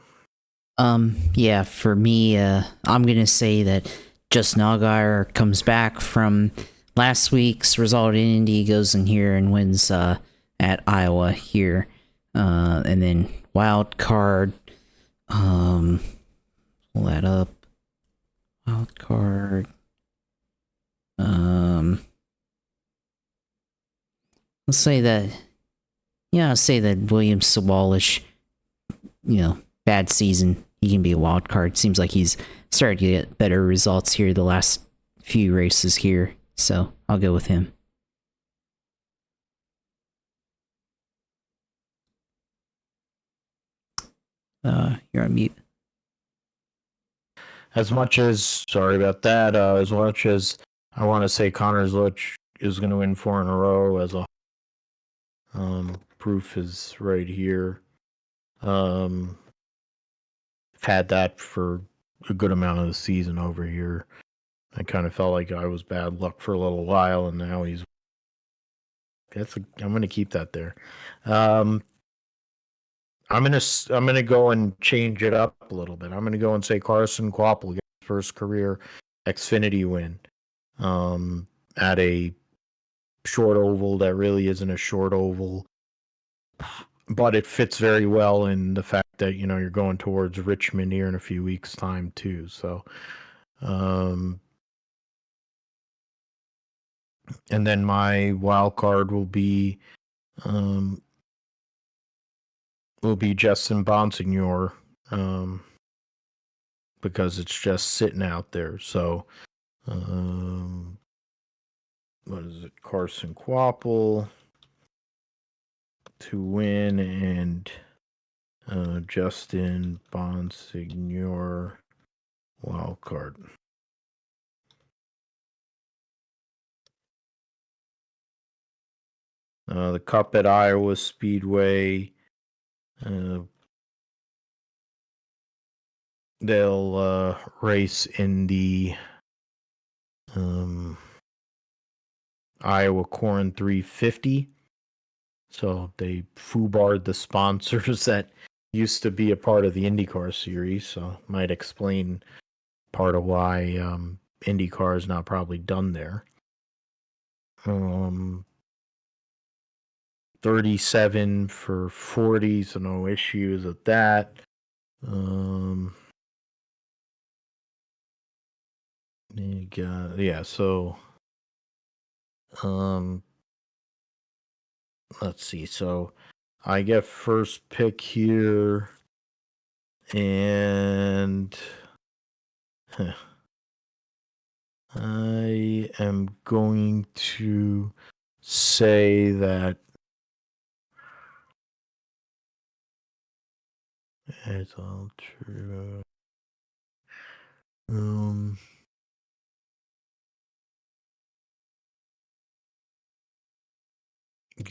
For me, I'm gonna say that Justin Allgaier comes back from last week's result in Indy, goes in here and wins at Iowa here, and then wild card. Pull that up. Wild card. Let's say that. Yeah, I'll say that William Sawalish, bad season. He can be a wild card. Seems like he's started to get better results here the last few races here. So I'll go with him. You're on mute. As much as I want to say Connor Zluch is going to win 4 in a row, as a proof is right here. Had that for a good amount of the season over here. I kind of felt like I was bad luck for a little while, and now I'm going to keep that there. I'm gonna go and change it up a little bit. I'm gonna go and say Carson Kvapil gets his first career Xfinity win, at a short oval that really isn't a short oval, but it fits very well in the fact that you're going towards Richmond here in a few weeks' time too. So, and then my wild card will be Justin Bonsignor, because it's just sitting out there. So, what is it? Carson Kvapil to win, and Justin Bonsignor wild card. The Cup at Iowa Speedway. They'll race in the Iowa Corn 350. So they foobarred the sponsors that used to be a part of the IndyCar series. So might explain part of why IndyCar is not probably done there. 37 for 40, so no issues with that. Let's see. So I get first pick here, and I am going to say that it's all true.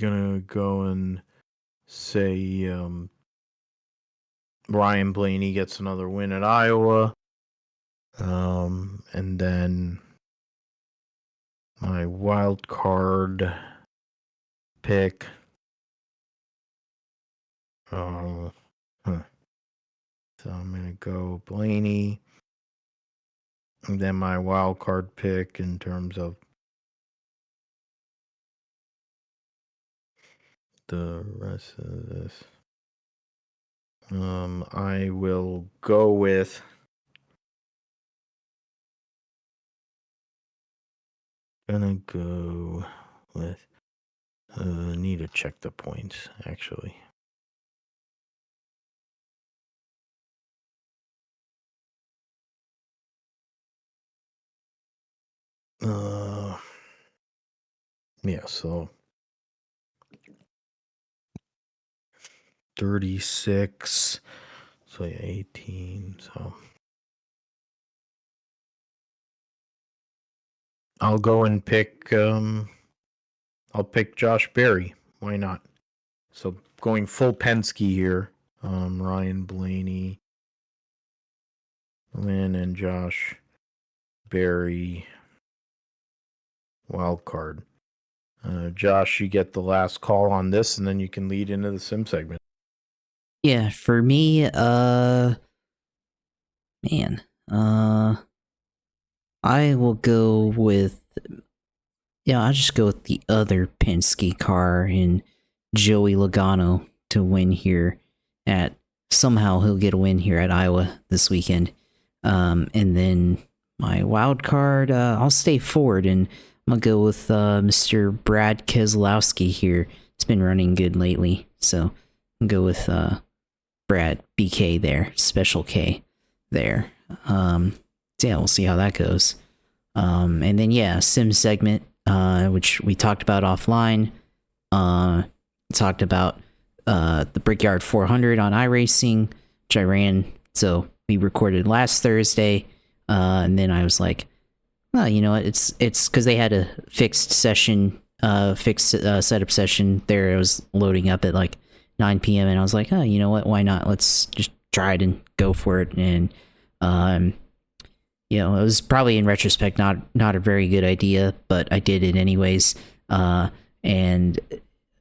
Gonna go and say Ryan Blaney gets another win at Iowa, and then my wild card pick. So I'm gonna go Blaney, and then my wild card pick in terms of the rest of this. I will go with need to check the points actually. Yeah, so 36, so yeah, 18, so I'll go and pick I'll pick Josh Berry. Why not? So going full Penske here. Ryan Blaney, Lynn, and Josh Berry. Wild card. Josh, you get the last call on this, and then you can lead into the sim segment. Yeah, for me, I will go with, I'll just go with the other Penske car in Joey Logano to win here somehow he'll get a win here at Iowa this weekend. And then my wild card, I'll stay forward and I'm gonna go with Mr. Brad Keselowski here. It's been running good lately, so I'll go with Brad BK there, Special K there. So yeah, we'll see how that goes. And then sim segment, which we talked about offline. Talked about the Brickyard 400 on iRacing, which I ran. So we recorded last Thursday, and then I was like, well, you know what? It's because they had a fixed session, setup session there. It was loading up at like 9 p.m. and I was like, oh, you know what? Why not? Let's just try it and go for it. And it was probably in retrospect not a very good idea, but I did it anyways. And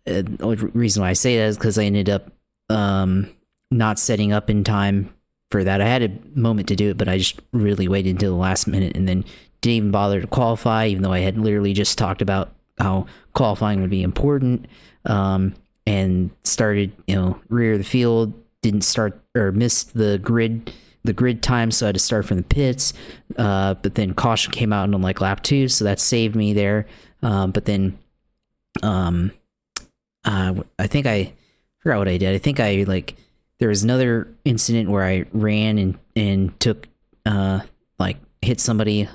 the reason why I say that is because I ended up not setting up in time for that. I had a moment to do it, but I just really waited until the last minute and then didn't even bother to qualify, even though I had literally just talked about how qualifying would be important, and started, rear of the field, didn't start or missed the grid time, so I had to start from the pits, but then caution came out on like lap 2, so that saved me there. But then I think I forgot what I did. I think there was another incident where I ran and took hit somebody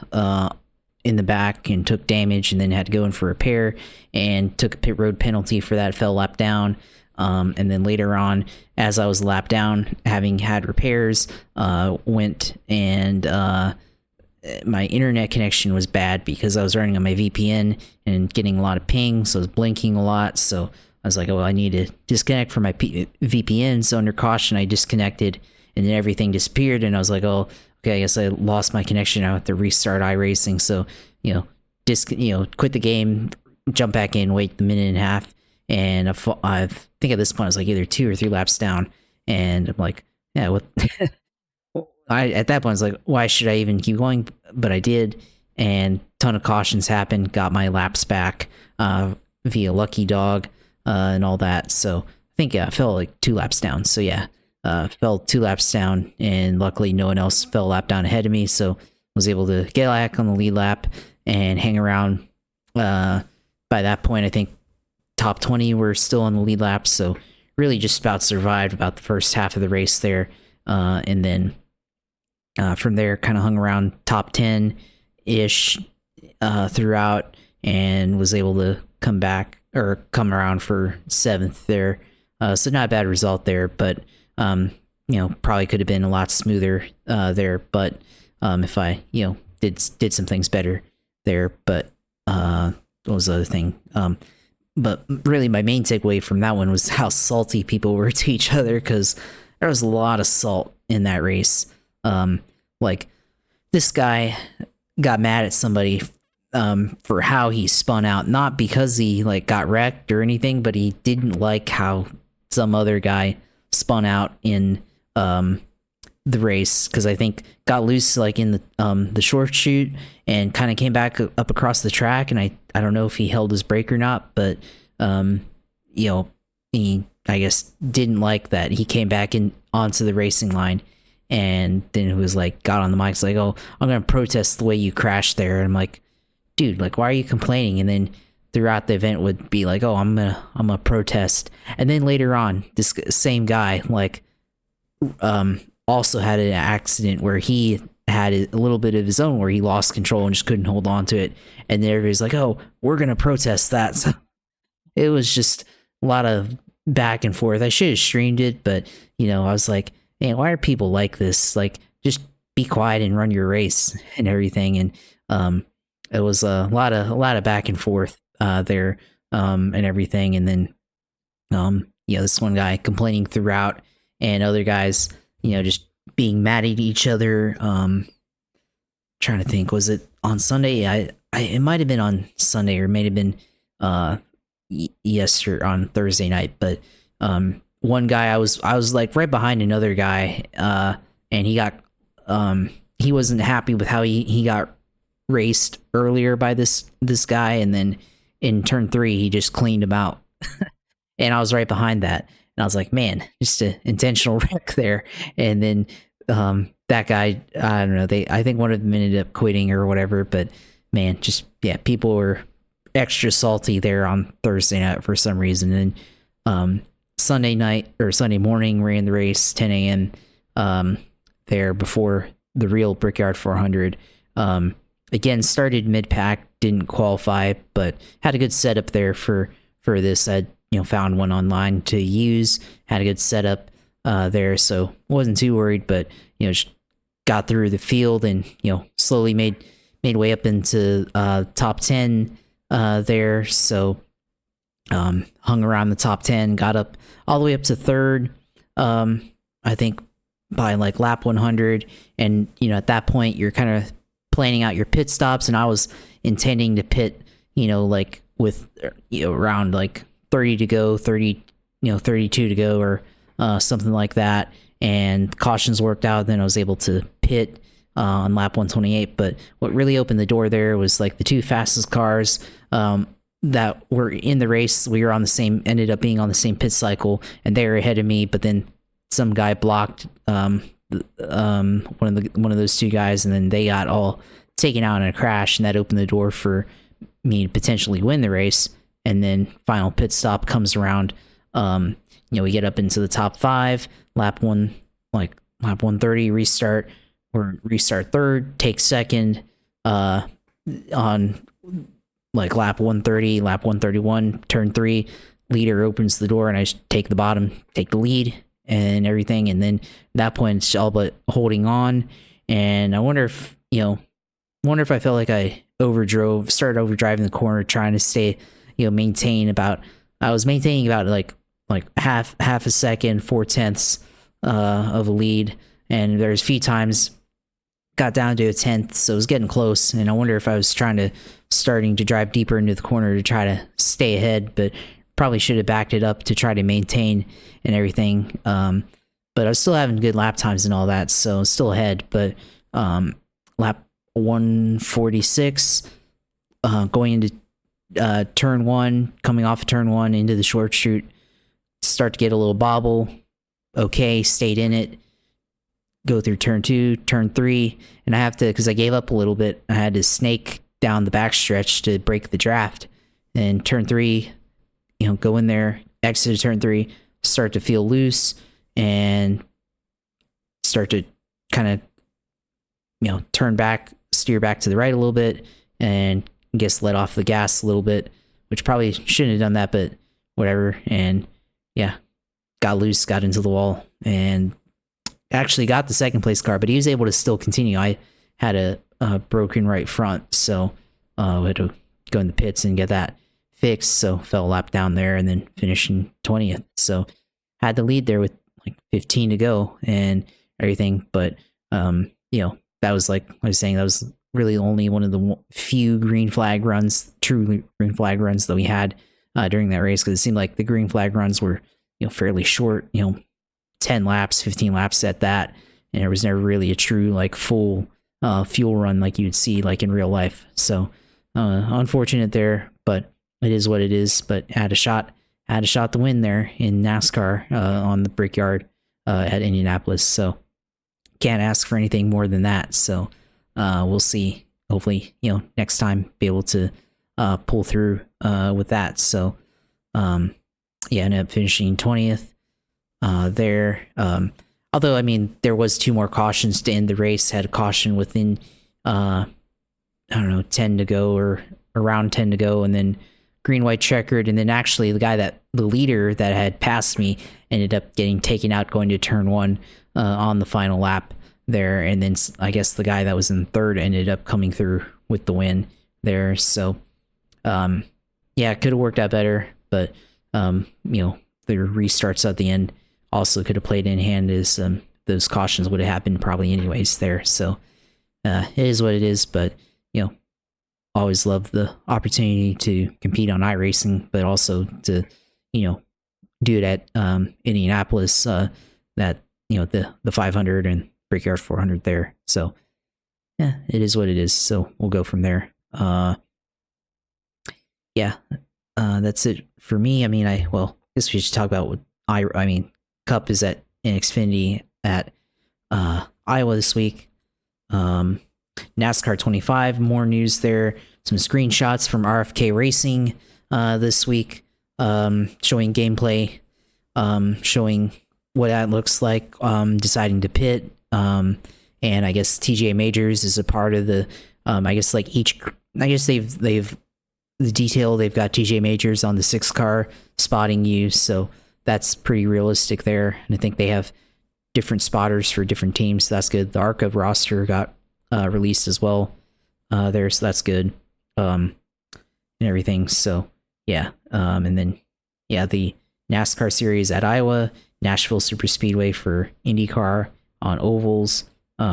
in the back and took damage, and then had to go in for repair and took a pit road penalty for that. Fell lap down. And then later on, as I was lap down, having had repairs, went and my internet connection was bad because I was running on my VPN and getting a lot of ping, so I was blinking a lot. So I was like, oh, I need to disconnect from my VPN. So under caution, I disconnected, and then everything disappeared. And I was like, oh, okay, I guess I lost my connection. I have to restart iRacing. So quit the game, jump back in, wait the minute and a half. And I think at this point I was like either 2 or 3 laps down, and I'm like, yeah, what? At that point I was like, why should I even keep going? But I did, and ton of cautions happened. Got my laps back via Lucky Dog and all that. So I think I fell like 2 laps down. So yeah, fell 2 laps down, and luckily no one else fell a lap down ahead of me. So was able to get back on the lead lap and hang around. By that point, I think top 20 were still on the lead lap, so really just about survived about the first half of the race there, and then from there kind of hung around top 10-ish throughout, and was able to come around for 7th there, so not a bad result there, but probably could have been a lot smoother there, but if I did some things better there. But what was the other thing? But really, my main takeaway from that one was how salty people were to each other, because there was a lot of salt in that race. Like, this guy got mad at somebody for how he spun out, not because he like got wrecked or anything, but he didn't like how some other guy spun out in the race, because I think got loose like in the short chute and kind of came back up across the track, and I don't know if he held his brake or not, but he, I guess, didn't like that. He came back in onto the racing line, and then it was like, got on the mic, like, "Oh, I'm gonna protest the way you crashed there." And I'm like, dude, like, why are you complaining? And then throughout the event would be like, "Oh, I'm gonna protest." And then later on, this same guy like also had an accident where he had a little bit of his own where he lost control and just couldn't hold on to it. And then everybody's like, "Oh, we're gonna protest that." So it was just a lot of back and forth. I should have streamed it, but I was like, man, why are people like this? Like, just be quiet and run your race and everything. And it was a lot of back and forth there and everything. And then this one guy complaining throughout, and other guys just being mad at each other. Trying to think, was it on Sunday? It might have been on Sunday, or it may have been yesterday on Thursday night. But one guy, I was like right behind another guy, and he wasn't happy with how he got raced earlier by this guy, and then in turn 3 he just cleaned him out. And I was right behind that, and I was like, man, just an intentional wreck there. And then that guy, I don't know, I think one of them ended up quitting or whatever, but man, just, yeah, people were extra salty there on Thursday night for some reason. And Sunday night or Sunday morning, ran the race 10 a.m. There before the real Brickyard 400. Again, started mid-pack, didn't qualify, but had a good setup there for this. I found one online to use, had a good setup there, so wasn't too worried, but just got through the field and slowly made way up into top 10 there. So hung around the top 10, got up all the way up to third, I think by like lap 100. And at that point you're kind of planning out your pit stops, and I was intending to pit like with around like 30 to go, 32 to go, or something like that. And cautions worked out, then I was able to pit on lap 128. But what really opened the door there was like the two fastest cars that were in the race. We were ended up being on the same pit cycle, and they were ahead of me, but then some guy blocked one of those two guys, and then they got all taken out in a crash, and that opened the door for me to potentially win the race. And then final pit stop comes around. We get up into the top 5, lap 130, restart third, take second on like lap 130, lap 131, turn 3, leader opens the door, and I just take the bottom, take the lead and everything. And then at that point it's all but holding on. And I wonder if I felt like I started overdriving the corner, trying to stay, I was maintaining about like half a second, 0.4 of a lead. And there's a few times got down to a 1/10, so it was getting close. And I wonder if I was starting to drive deeper into the corner to try to stay ahead, but probably should have backed it up to try to maintain and everything. But I was still having good lap times and all that, so still ahead. But lap 146, going into turn 1, coming off of turn 1 into the short chute, start to get a little bobble. Okay, stayed in it. Go through turn 2, turn 3, and I have to, because I gave up a little bit, I had to snake down the backstretch to break the draft. And turn 3, go in there, exit turn 3, start to feel loose, and start to kind of, turn back, steer back to the right a little bit, and let off the gas a little bit, which probably shouldn't have done that, but whatever. And yeah, got loose, got into the wall, and actually got the second place car, but he was able to still continue. I had a broken right front, so I had to go in the pits and get that fixed, so fell a lap down there and then finishing 20th. So had the lead there with like 15 to go and everything, but that was, like I was saying, that was really only one of the few green flag runs, true green flag runs that we had during that race, because it seemed like the green flag runs were, fairly short, 10 laps, 15 laps at that, and there was never really a true like full fuel run like you'd see like in real life. So unfortunate there, but it is what it is. But had a shot to win there in NASCAR on the Brickyard at Indianapolis. So can't ask for anything more than that. So we'll see. Hopefully, next time be able to pull through with that. So ended up finishing 20th there. Although, I mean, there was 2 more cautions to end the race. Had a caution within, 10 to go or around 10 to go, and then green, white, checkered. And then actually the leader that had passed me ended up getting taken out going to turn 1 on the final lap there. And then I guess the guy that was in third ended up coming through with the win there. So, it could have worked out better, but, the restarts at the end also could have played in hand, as those cautions would have happened probably anyways there. So it is what it is, but always love the opportunity to compete on iRacing, but also to do it at Indianapolis, that the 500 and Brickyard 400 there. So it is what it is. So we'll go from there. That's it for me. I mean, I guess we should talk about what Cup is in Xfinity at Iowa this week. NASCAR 25, more news there. Some screenshots from RFK Racing this week, showing gameplay, showing what that looks like, deciding to pit. And I guess TJ Majors is a part of the, they've the detail. They've got TJ Majors on the 6 car spotting you. So that's pretty realistic there. And I think they have different spotters for different teams. So that's good. The ARCA roster got released as well there. So that's good. And everything. So and then the NASCAR series at Iowa, Nashville Super Speedway for IndyCar on ovals,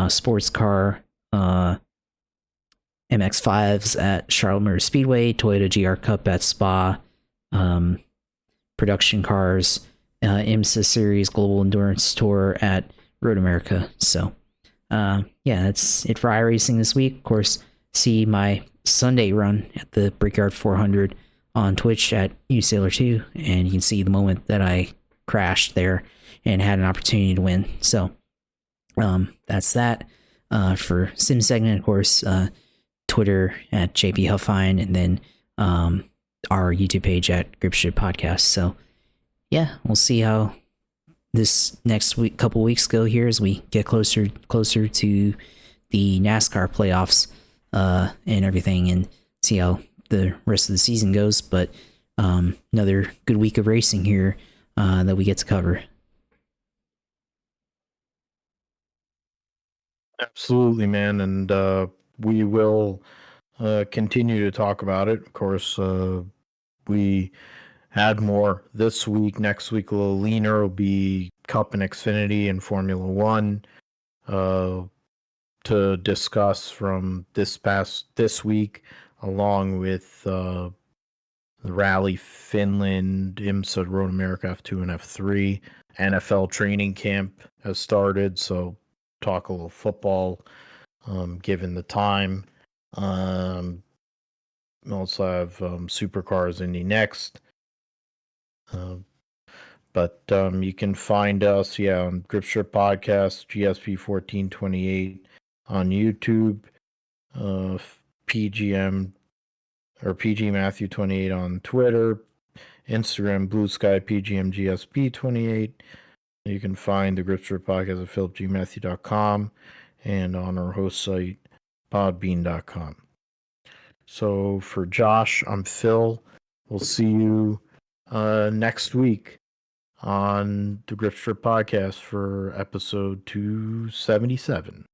sports car, MX5s at Charlotte Motor Speedway, Toyota GR Cup at Spa, production cars, IMSA Series Global Endurance Tour at Road America. So, that's it for iRacing this week. Of course, see my Sunday run at the Brickyard 400 on Twitch at usailor2, and you can see the moment that I crashed there and had an opportunity to win. So, that's that. For Sim segment, of course, Twitter at JP Huffine, and then our YouTube page at Gripship Podcast. So we'll see how this next couple weeks go here as we get closer to the NASCAR playoffs and everything, and see how the rest of the season goes. But another good week of racing here that we get to cover. Absolutely, man. And we will continue to talk about it. Of course, we had more this week. Next week, a little leaner, will be Cup and Xfinity and Formula One to discuss from this week, along with the Rally Finland, IMSA, Road America F2 and F3. NFL training camp has started, so talk a little football given the time. We also have Supercars Indy next. But you can find us, on Gripship Podcast, GSP 1428 on YouTube, PGM or PG Matthew 28 on Twitter, Instagram, Blue Sky PGM GSP 28. You can find the Gripship Podcast at philipgmatthew.com and on our host site, podbean.com. So for Josh, I'm Phil. We'll see you next week on the Grip Strip Podcast for episode 277.